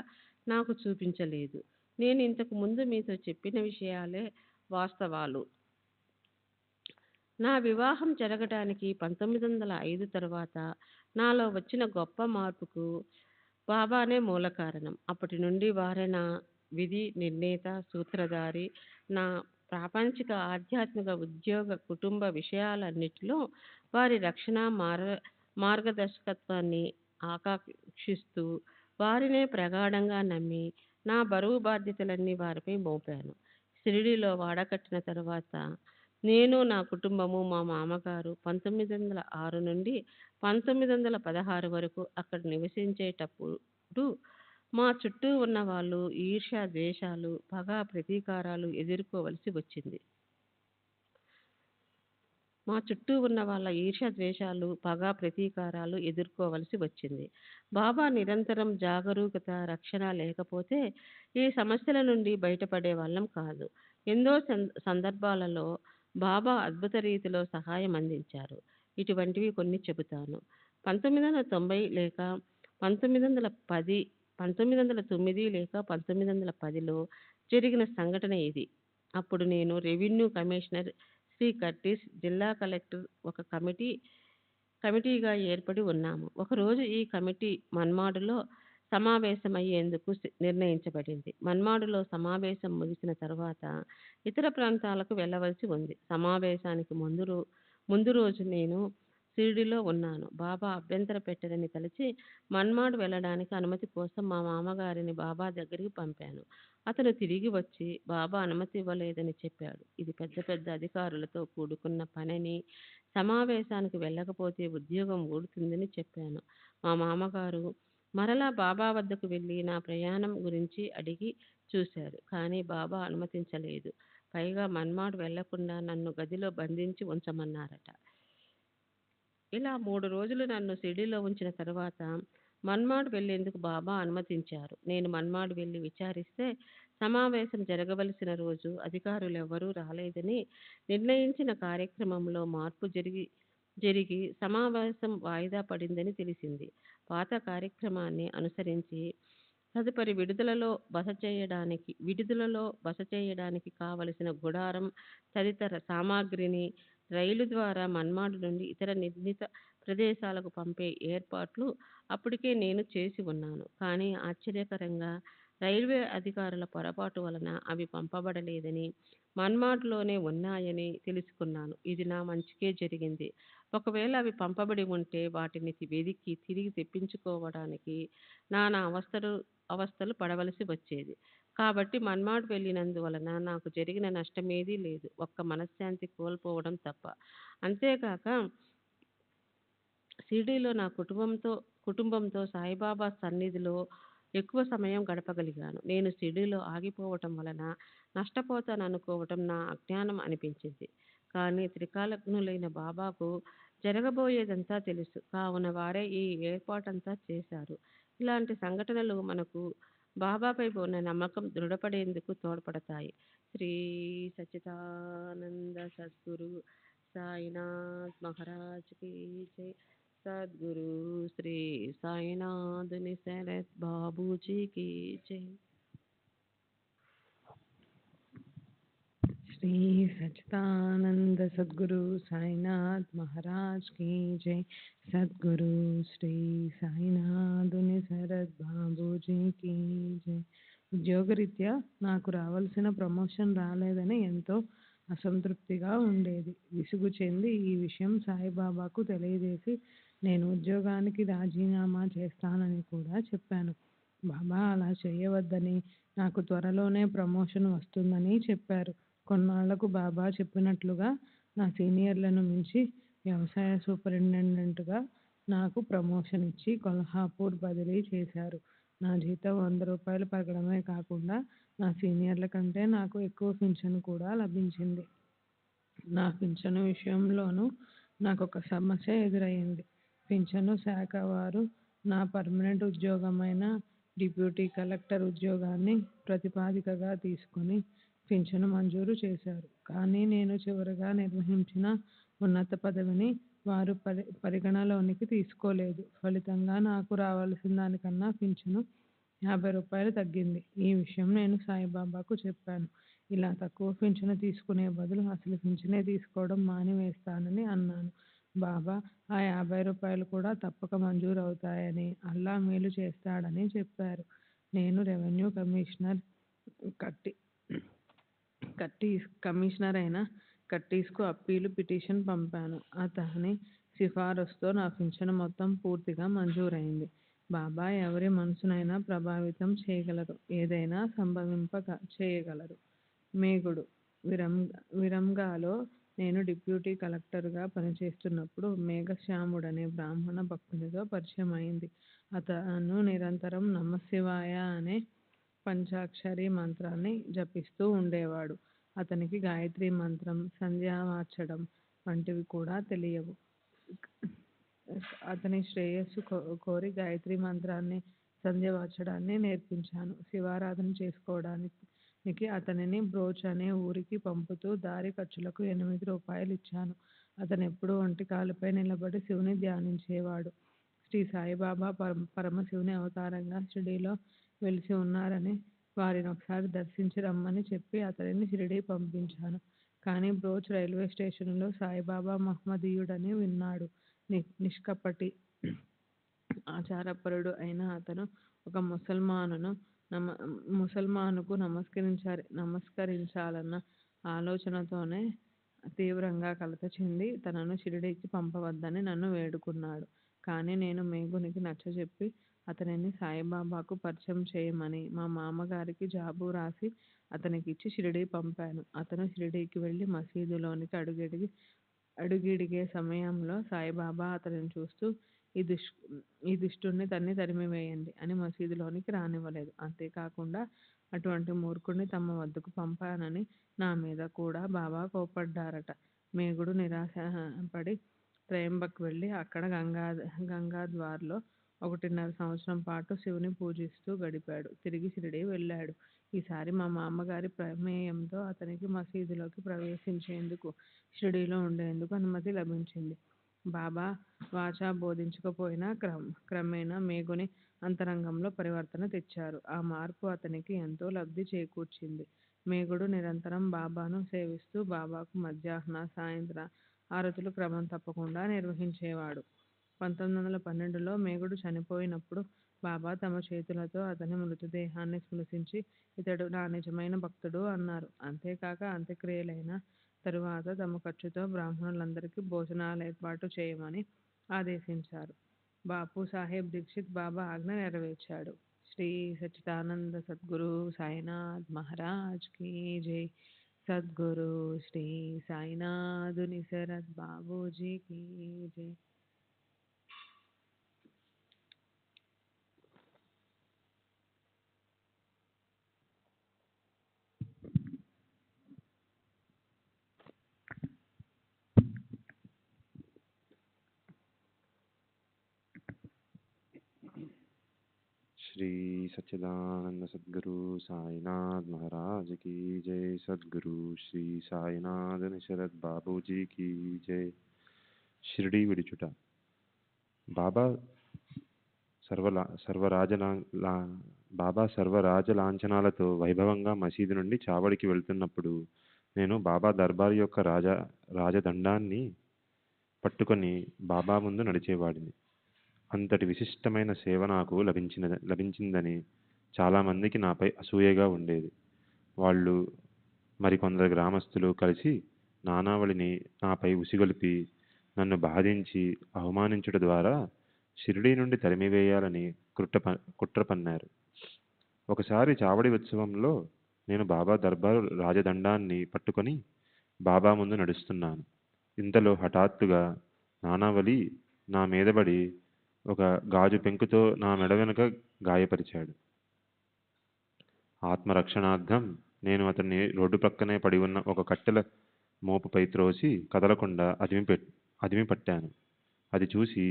నాకు చూపించలేదు. నేను ఇంతకు ముందు మీతో చెప్పిన విషయాలే వాస్తవాలు. నా వివాహం జరగటానికి 1905 తర్వాత నాలో వచ్చిన గొప్ప మార్పుకు బాబానే మూల కారణం. అప్పటి నుండి వారే నా విధి నిర్ణేత, సూత్రధారి. నా ప్రాపంచిక, ఆధ్యాత్మిక, ఉద్యోగ, కుటుంబ విషయాలన్నిటిలో వారి రక్షణ, మార్గదర్శకత్వాన్ని ఆకాంక్షిస్తూ వారినే ప్రగాఢంగా నమ్మి నా బరువు బాధ్యతలన్నీ వారిపై మోపాను. షిరిడీలో వాడకట్టిన తరువాత నేను, నా కుటుంబము, మా మామగారు 1906 నుండి 1916 వరకు అక్కడ నివసించేటప్పుడు మా చుట్టూ ఉన్న వాళ్ళు ఈర్ష్య, ద్వేషాలు, పగ, ప్రతీకారాలు ఎదుర్కోవలసి వచ్చింది. బాబా నిరంతరం జాగరూకత, రక్షణ లేకపోతే ఈ సమస్యల నుండి బయటపడే వాళ్ళం కాదు. ఎన్నో సందర్భాలలో బాబా అద్భుత రీతిలో సహాయం అందించారు. ఇటువంటివి కొన్ని చెబుతాను. 1990 లేక 1910, 1909 లేక 1910లో జరిగిన సంఘటన ఇది. అప్పుడు నేను రెవెన్యూ కమిషనర్ శ్రీ కర్టిస్, జిల్లా కలెక్టర్ ఒక కమిటీగా ఏర్పడి ఉన్నాము. ఒకరోజు ఈ కమిటీ మన్మాడులో సమావేశమయ్యేందుకు నిర్ణయించబడింది. మన్మాడులో సమావేశం ముగిసిన తర్వాత ఇతర ప్రాంతాలకు వెళ్ళవలసి ఉంది. సమావేశానికి ముందు రోజు నేను షిరిడీలో ఉన్నాను. బాబా అభ్యంతర పెట్టరని తలచి మన్మాడ్ వెళ్ళడానికి అనుమతి కోసం మా మామగారిని బాబా దగ్గరికి పంపాను. అతను తిరిగి వచ్చి బాబా అనుమతి ఇవ్వలేదని చెప్పాడు. ఇది పెద్ద పెద్ద అధికారులతో కూడుకున్న పనని, సమావేశానికి వెళ్ళకపోతే ఉద్యోగం ఊడుతుందని చెప్పాను. మా మామగారు మరలా బాబా వద్దకు వెళ్ళి నా ప్రయాణం గురించి అడిగి చూశారు. కానీ బాబా అనుమతించలేదు. పైగా మన్మాడ్ వెళ్ళకుండా నన్ను గదిలో బంధించి ఉంచమన్నారట. ఇలా 3 రోజులు నన్ను షిరిడీలో ఉంచిన తరువాత మన్మాడ్ వెళ్ళేందుకు బాబా అనుమతించారు. నేను మన్మాడ్ వెళ్ళి విచారిస్తే సమావేశం జరగవలసిన రోజు అధికారులెవ్వరూ రాలేదని, నిర్ణయించిన కార్యక్రమంలో మార్పు జరిగి సమావేశం వాయిదా పడిందని తెలిసింది. పాత కార్యక్రమాన్ని అనుసరించి తదుపరి విడుదలలో బస చేయడానికి కావలసిన గుడారం తదితర సామాగ్రిని రైలు ద్వారా మన్మాడ్ నుండి ఇతర నిర్ణీత ప్రదేశాలకు పంపే ఏర్పాట్లు అప్పటికే నేను చేసి ఉన్నాను. కానీ ఆశ్చర్యకరంగా రైల్వే అధికారుల పొరపాటు వలన అవి పంపబడలేదని, మన్మాడ్లోనే ఉన్నాయని తెలుసుకున్నాను. ఇది నా మంచికే జరిగింది. ఒకవేళ అవి పంపబడి ఉంటే వాటిని వెదికి తిరిగి తెప్పించుకోవడానికి నానా అవస్థలు పడవలసి వచ్చేది. కాబట్టి మన్మాడ్ వెళ్ళినందువలన నాకు జరిగిన నష్టమేదీ లేదు. ఒక్క మనశ్శాంతి కోల్పోవడం తప్ప. అంతేకాక షిరిడీలో నా కుటుంబంతో సాయిబాబా సన్నిధిలో ఎక్కువ సమయం గడపగలిగాను. నేను షిరిడీలో ఆగిపోవటం వలన నష్టపోతాననుకోవటం నా అజ్ఞానం అనిపించింది. కానీ త్రికాలజ్ఞులైన బాబాకు జరగబోయేదంతా తెలుసు. కావున వారే ఈ ఏర్పాటంతా చేశారు. ఇలాంటి సంఘటనలు మనకు బాబాపై ఉన్న నమ్మకం దృఢపడేందుకు తోడ్పడతాయి. శ్రీ సచ్చిదానంద సద్గురు సాయినాథ్ మహారాజ్ కీ జై. సద్గురు శ్రీ సాయినాథుని శరత్ బాబూజీ కీ జై. శ్రీ సచ్చిదానంద సద్గురు సాయినాథ్ మహారాజ్ కీ జై. సద్గురు శ్రీ సాయినాథుని శరత్ బాబూజీ కీ జై. ఉద్యోగరీత్యా నాకు రావాల్సిన ప్రమోషన్ రాలేదని ఎంతో అసంతృప్తిగా ఉండేది. విసుగు చెంది ఈ విషయం సాయిబాబాకు తెలియజేసి నేను ఉద్యోగానికి రాజీనామా చేస్తానని కూడా చెప్పాను. బాబా అలా చేయవద్దని, నాకు త్వరలోనే ప్రమోషన్ వస్తుందని చెప్పారు. కొన్నాళ్లకు బాబా చెప్పినట్లుగా నా సీనియర్లను మించి వ్యవసాయ సూపరింటెండెంట్గా నాకు ప్రమోషన్ ఇచ్చి కొల్హాపూర్ బదిలీ చేశారు. నా జీతం 100 రూపాయలు పెరగడమే కాకుండా నా సీనియర్ల కంటే నాకు ఎక్కువ పింఛను కూడా లభించింది. నా పింఛను విషయంలోనూ నాకొక సమస్య ఎదురయ్యింది. పింఛను శాఖ వారు నా పర్మనెంట్ ఉద్యోగమైన డిప్యూటీ కలెక్టర్ ఉద్యోగాన్ని ప్రతిపాదికగా తీసుకొని పింఛను మంజూరు చేశారు. కానీ నేను చివరగా నిర్వహించిన ఉన్నత పదవిని వారు పరిగణలోనికి తీసుకోలేదు. ఫలితంగా నాకు రావాల్సిన దానికన్నా పింఛను 50 రూపాయలు తగ్గింది. ఈ విషయం నేను సాయిబాబాకు చెప్పాను. ఇలా తక్కువ పింఛను తీసుకునే బదులు అసలు పింఛనే తీసుకోవడం మానివేస్తానని అన్నాను. బాబా ఆ 50 రూపాయలు కూడా తప్పక మంజూరు అవుతాయని, అల్లా మేలు చేస్తాడని చెప్పారు. నేను రెవెన్యూ కమిషనర్ అయిన కట్టీస్కు అప్పీలు పిటిషన్ పంపాను. అతని సిఫారసుతో నా పింఛను మొత్తం పూర్తిగా మంజూరైంది. బాబా ఎవరి మనసునైనా ప్రభావితం చేయగలరు, ఏదైనా చేయగలరు. మేగుడు విరంగాలో నేను డిప్యూటీ కలెక్టర్గా పనిచేస్తున్నప్పుడు మేఘశ్యాముడనే బ్రాహ్మణ భక్తునితో పరిచయం అయింది. అతను నిరంతరం నమశివాయ అనే పంచాక్షరి మంత్రాన్ని జపిస్తూ ఉండేవాడు. అతనికి గాయత్రి మంత్రం, సంధ్యావాచడం వంటివి కూడా తెలియవు. అతని శ్రేయస్సు కోరి గాయత్రి మంత్రాన్ని, సంధ్యావాచడాన్ని నేర్పించాను. శివారాధన చేసుకోవడానికి అతనిని బ్రోచ్ అనే ఊరికి పంపుతూ దారి ఖర్చులకు 8 రూపాయలు ఇచ్చాను. అతను ఎప్పుడూ ఒంటి కాలుపై నిలబడి శివుని ధ్యానించేవాడు. శ్రీ సాయిబాబా పరమశివుని అవతారంగా షిరిడీలో వెలిసి ఉన్నారని, వారిని ఒకసారి దర్శించి రమ్మని చెప్పి అతనిని షిరిడీ పంపించాను. కానీ బ్రోచ్ రైల్వే స్టేషన్లో సాయిబాబా మహమ్మదీయుడని విన్నాడు. నిష్కపటి ఆచారపరుడు అయిన అతను ఒక ముసల్మానుకు నమస్కరించాలన్న ఆలోచనతోనే తీవ్రంగా కలత చెంది తనను షిరిడీకి పంపవద్దని నన్ను వేడుకున్నాడు. కానీ నేను మేఘునికి నచ్చజెప్పి అతనిని సాయిబాబాకు పరిచయం చేయమని మా మామగారికి జాబు రాసి అతనికిచ్చి షిరిడీ పంపాను. అతను షిరిడీకి వెళ్ళి మసీదులోనికి అడుగిడిగే సమయంలో సాయిబాబా అతనిని చూస్తూ ఈ దుష్టుణ్ణి తరిమివేయండి అని మసీదులోనికి రానివ్వలేదు. అంతేకాకుండా అటువంటి మూర్ఖుణ్ణి తమ వద్దకు పంపానని నా మీద కూడా బాబా కోప్పడ్డారట. మేఘుడు నిరాశపడి త్రయంబక్ వెళ్ళి అక్కడ గంగాద్వార్లో 1.5 సంవత్సరం పాటు శివుని పూజిస్తూ గడిపాడు. తిరిగి షిరిడీ వెళ్ళాడు. ఈసారి మా మామగారి ప్రమేయంతో అతనికి మసీదులోకి ప్రవేశించేందుకు, షిరిడీలో ఉండేందుకు అనుమతి లభించింది. బాబా వాచా బోధించకపోయినా క్రమేణా మేఘుని అంతరంగంలో పరివర్తన తెచ్చారు. ఆ మార్పు అతనికి ఎంతో లబ్ధి చేకూర్చింది. మేఘుడు నిరంతరం బాబాను సేవిస్తూ బాబాకు మధ్యాహ్న, సాయంత్ర ఆరతులు క్రమం తప్పకుండా నిర్వహించేవాడు. 1912లో మేఘుడు చనిపోయినప్పుడు బాబా తమ చేతులతో అతని మృతదేహాన్ని స్పృశించి ఇతడు నా నిజమైన భక్తుడు అన్నారు. అంతేకాక అంత్యక్రియలైన తరువాత తమ ఖర్చుతో బ్రాహ్మణులందరికీ భోజనాలు ఏర్పాటు చేయమని ఆదేశించారు. బాపు సాహెబ్ దీక్షిత్ బాబా ఆజ్ఞ నెరవేర్చాడు. శ్రీ సచ్చిదానంద సద్గురు సాయినాథ్ మహారాజ్ కీ జై. సద్గురు శ్రీ సాయినాథుని శరత్ బాబూజీ కీ జై. श्री सच्चिदानंद सद्गुरु साईनाथ महाराज की जय. सद्गुरु श्री साईनाथ निशरद बाबूजी की जय. షిరిడీ విడిచుట. బాబా సర్వరాజలాంఛనాలతో వైభవంగా మసీదు నుండి చావడికి వెళ్తున్నప్పుడు నేను బాబా దర్బారు యొక్క రాజదండాన్ని పట్టుకొని బాబా ముందు నడిచేవాడిని. అంతటి విశిష్టమైన సేవ నాకు లభించిందని చాలామందికి నాపై అసూయగా ఉండేది. వాళ్ళు మరికొందరు గ్రామస్తులు కలిసి నానావళిని నాపై ఉసిగొలిపి నన్ను బాధించి అవమానించుట ద్వారా షిరిడీ నుండి తరిమివేయాలని కుట్ర పన్నారు. ఒకసారి చావడి ఉత్సవంలో నేను బాబా దర్బారు రాజదండాన్ని పట్టుకొని బాబా ముందు నడుస్తున్నాను. ఇంతలో హఠాత్తుగా నానావళి నా మీదబడి ఒక గాజు పెంకుతో నా మెడ వెనుక గాయపరిచాడు. ఆత్మరక్షణార్థం నేను అతన్ని రోడ్డు ప్రక్కనే పడి ఉన్న ఒక కట్టెల మోపుపై త్రోసి కదలకుండా అదిమి పట్టాను. అది చూసి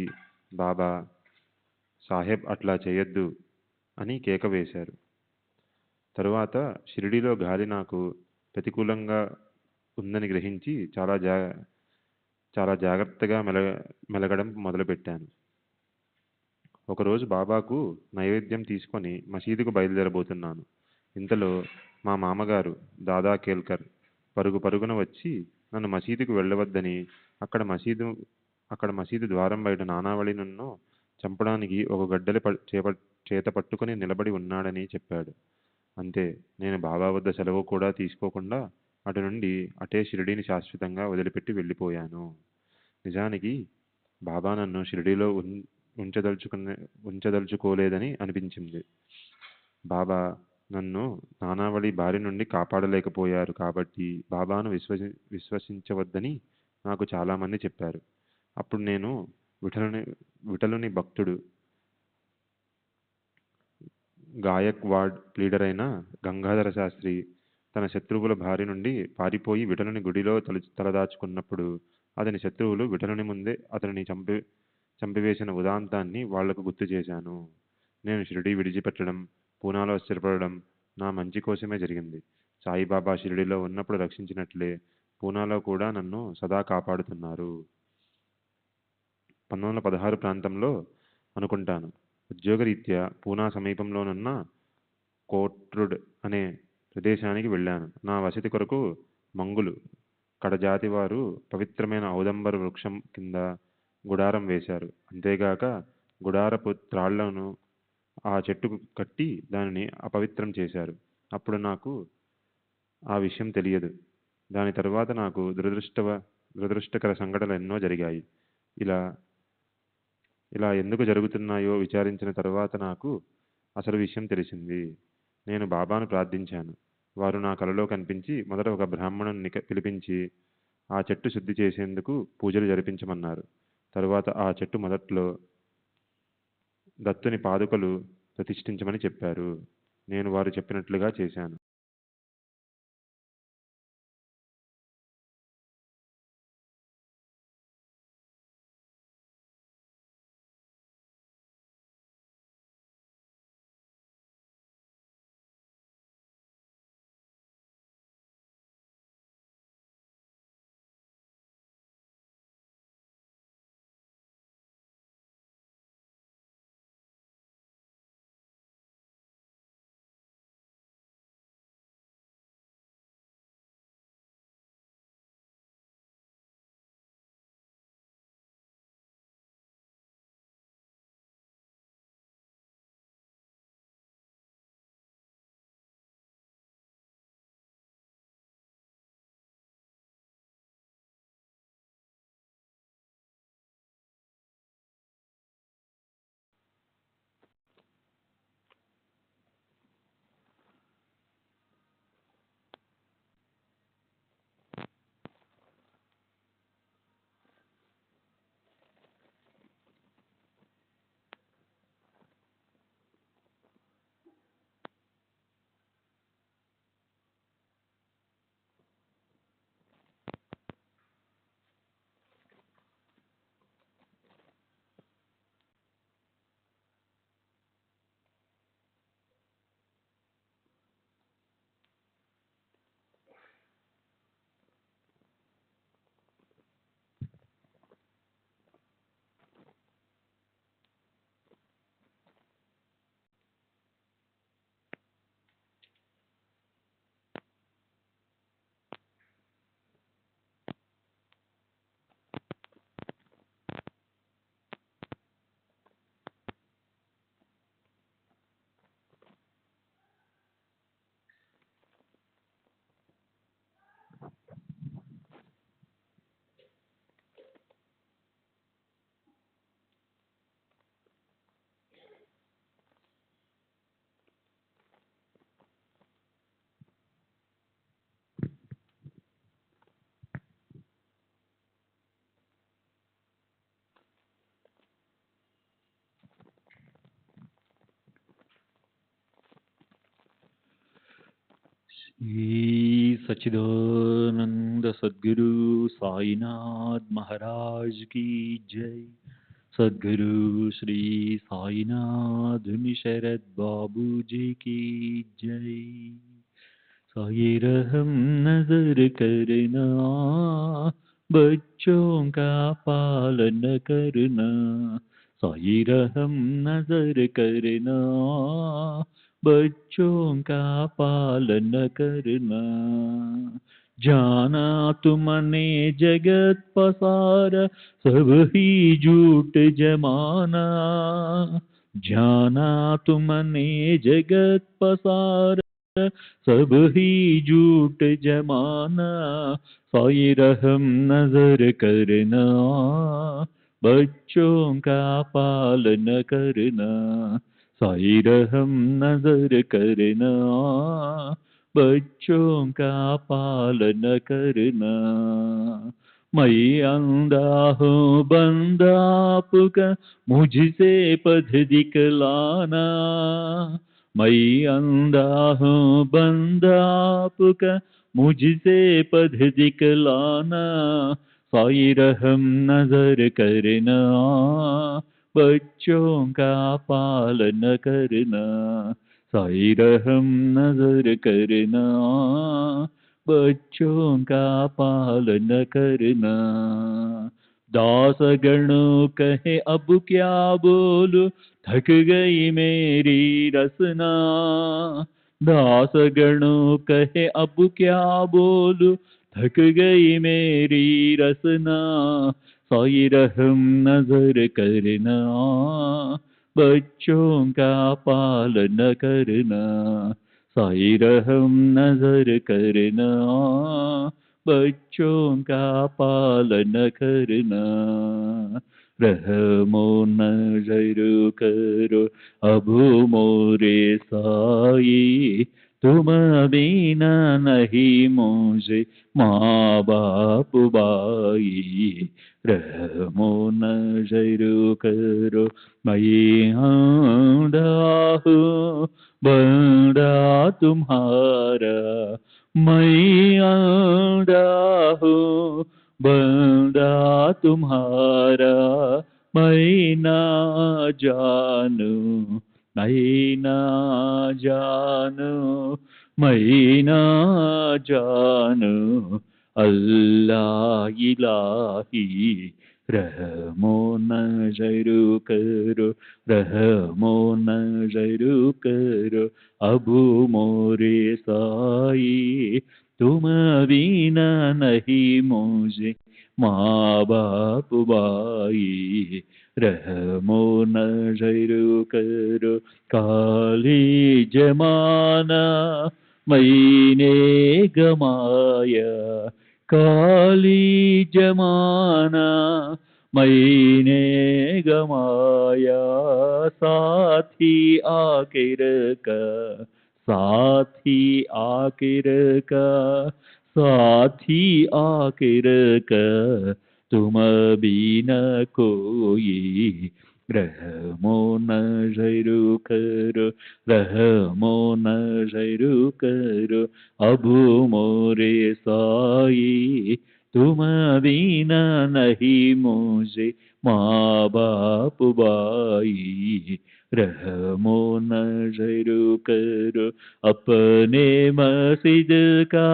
బాబా సాహెబ్ అట్లా చేయొద్దు అని కేక వేశారు. తరువాత షిరిడీలో గాలి నాకు ప్రతికూలంగా ఉందని గ్రహించి చాలా జాగ్రత్తగా మెలగడం మొదలుపెట్టాను. ఒకరోజు బాబాకు నైవేద్యం తీసుకొని మసీదుకు బయలుదేరబోతున్నాను. ఇంతలో మా మామగారు దాదా కేల్కర్ పరుగున వచ్చి నన్ను మసీదుకు వెళ్ళవద్దని, అక్కడ మసీదు ద్వారం బయట నానావళి నన్ను చంపడానికి ఒక గడ్డలి చేత పట్టుకొని నిలబడి ఉన్నాడని చెప్పాడు. అంతే, నేను బాబా వద్ద సెలవు కూడా తీసుకోకుండా అటు నుండి అటే షిరిడీని శాశ్వతంగా వదిలిపెట్టి వెళ్ళిపోయాను. నిజానికి బాబా నన్ను షిరిడీలో ఉంచదలుచుకోలేదని అనిపించింది. బాబా నన్ను నానావళి బారి నుండి కాపాడలేకపోయారు కాబట్టి బాబాను విశ్వసించవద్దని నాకు చాలామంది చెప్పారు. అప్పుడు నేను విఠలుని భక్తుడు, గాయక్వాడ్ లీడర్ అయిన గంగాధర శాస్త్రి తన శత్రువుల బారి నుండి పారిపోయి విఠలుని గుడిలో తలదాచుకున్నప్పుడు అతని శత్రువులు విఠలుని ముందే అతనిని చంపివేసిన ఉదాంతాన్ని వాళ్లకు గుర్తు చేశాను. నేను షిరిడీ విడిచిపెట్టడం, పూనాలో స్థిరపడడం నా మంచి కోసమే జరిగింది. సాయిబాబా షిరిడీలో ఉన్నప్పుడు రక్షించినట్లే పూనాలో కూడా నన్ను సదా కాపాడుతున్నారు. 1916 ప్రాంతంలో అనుకుంటాను, ఉద్యోగరీత్యా పూనా సమీపంలోనున్న కోట్రుడ్ అనే ప్రదేశానికి వెళ్ళాను. నా వసతి కొరకు మంగులు కడజాతి వారు పవిత్రమైన ఔదంబర వృక్షం కింద గుడారం వేశారు. అంతేగాక గుడారపు త్రాళ్లను ఆ చెట్టుకు కట్టి దానిని అపవిత్రం చేశారు. అప్పుడు నాకు ఆ విషయం తెలియదు. దాని తర్వాత నాకు దురదృష్టకర సంఘటనలు ఎన్నో జరిగాయి. ఇలా ఇలా ఎందుకు జరుగుతున్నాయో విచారించిన తర్వాత నాకు అసలు విషయం తెలిసింది. నేను బాబాను ప్రార్థించాను. వారు నా కలలో కనిపించి మొదట ఒక బ్రాహ్మణుని పిలిపించి ఆ చెట్టు శుద్ధి చేసేందుకు పూజలు జరిపించమన్నారు. తరువాత ఆ చెట్టు మొదట్లో దత్తుని పాదుకలు ప్రతిష్ఠించమని చెప్పారు. నేను వారు చెప్పినట్లుగా చేశాను. श्री सच्चिदानंद सद्गुरु साईनाथ महाराज की जय। सद्गुरु श्री साईनाथ शरद बाबू जी की जय। साई रहम नजर करना, बच्चों का पालन करना। साई रहम नजर करना, बच्चों का पालन करना। जाना तुमने जगत पसार, सब ही झूठ जमाना। जाना तुमने जगत पसार, सब ही झूठ जमाना। साई रहम नजर करना, बच्चों का पालन करना। साई रहम नजर करना, बच्चों का पालन करना। मैं अंधा हूँ बंदा आपका, मुझसे पथ दिखलाना। मैं अंधा हूँ बंदा आपका, मुझसे पथ दिखलाना। साई रहम नजर करना, बच्चों का पालन करना। साई रहम नजर करना, बच्चों का पालन करना। दास गणों कहे अब क्या बोलूं, थक गई मेरी रसना। दास गणों कहे अब क्या बोलूं, थक गई मेरी रसना। साई रहम नजर करना, बच्चों का पालन करना। साई रहम नजर करना, बच्चों का पालन करना, रहमो नजर करो अब मोरे साई, तुम बिना नहीं मुझे माँ बाप बाई, रहमो नजर करो। मैं आंधा हूँ बंदा तुम्हारा, मैं आंधा हूँ बंदा तुम्हारा, मैं ना जानू मैं ना जानू मैं ना जानू अल्लाह इलाही, रहमो नजर करो, रहमो नजर करो अब मोरे साई, तुम बिना नहीं मुझे माँ बाप बाई, रहमो नजर करो। काली जमाना मैंने गमाया, काली जमाना मैंने गमाया, साथी आखिर का साथी आखिर का साथी आखिर का, तुम बिना कोई, रहमो नजर करो, रहमो नजर करो अब मोरे साई, तुम बिना नहीं मुझे माँ बाप बाई, रहमो नजर करो। अपने मस्जिद का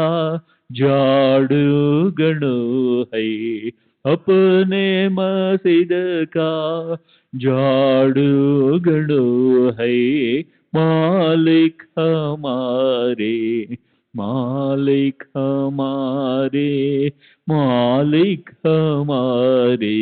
झाड़ू गणो है, अपने मस्जिद का झाड़ू गणो है, मालिक हमारे मालिक हमारे मालिक हमारे,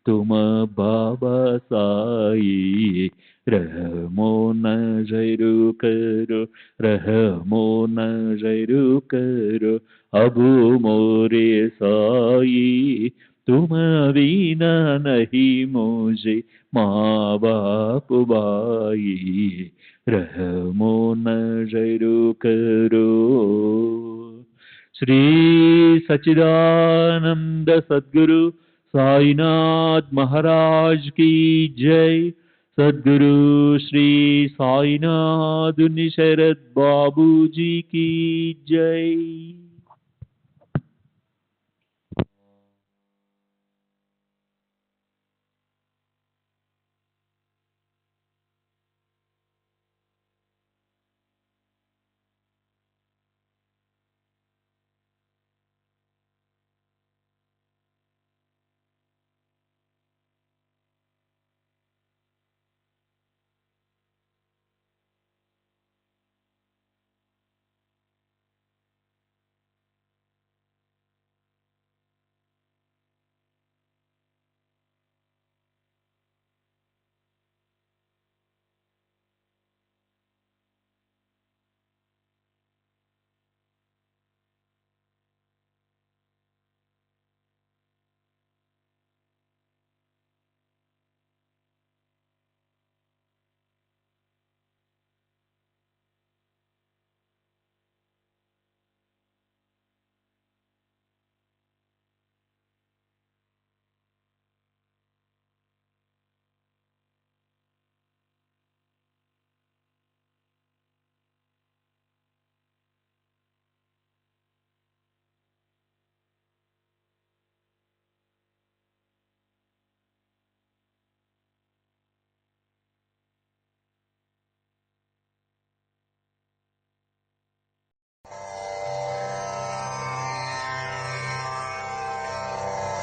तुम बाबा साई, रहमो नजर करो, रहमो नजर करो अब मोरे साई, तुम बिना नहीं मुझे माँ बाप बाई, रहमो नजर करो। श्री सच्चिदानंद सद्गुरु साईनाथ महाराज की जय। सद्गुरु श्री साईनाथ शरद बाबू जी की जय।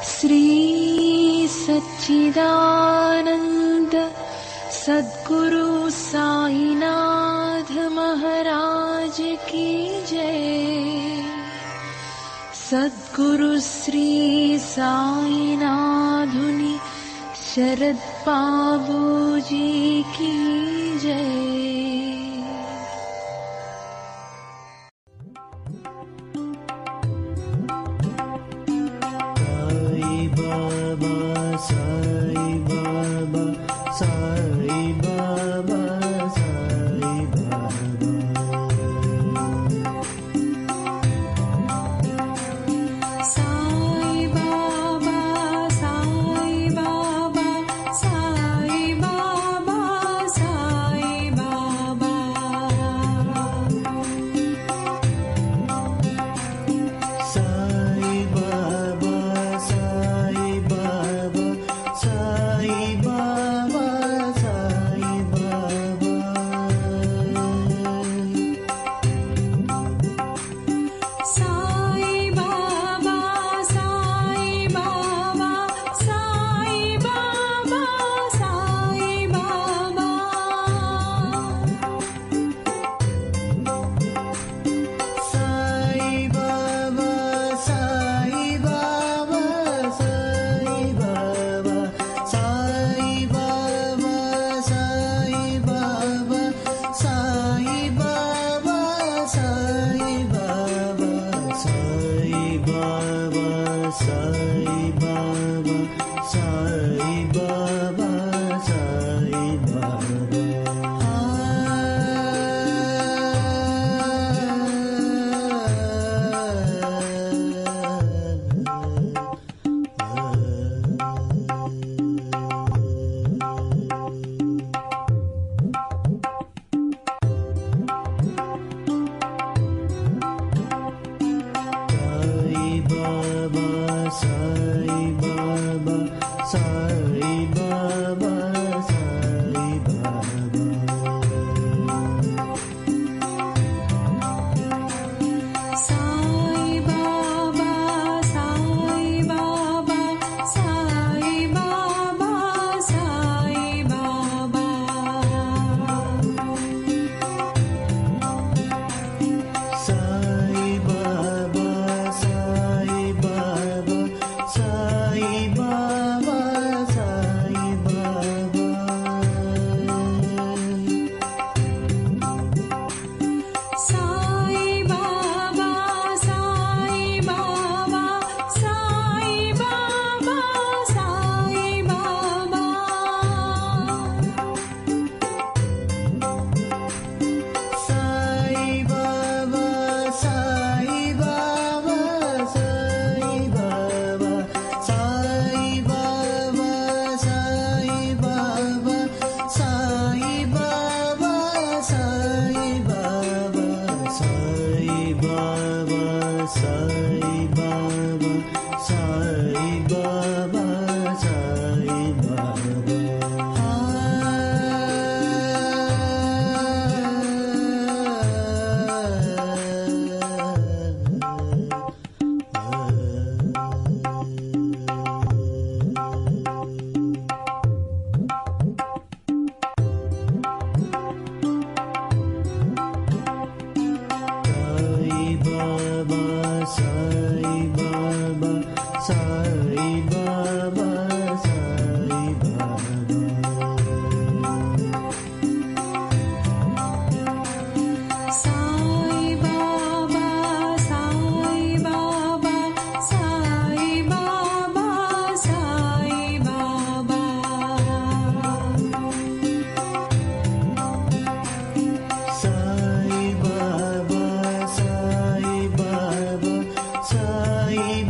श्री सच्चिदानंद सद्गुरु साईनाथ महाराज की जय। सद्गुरु श्री साईनाथुनि शरद बाबू जी की जय। Sai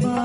Baba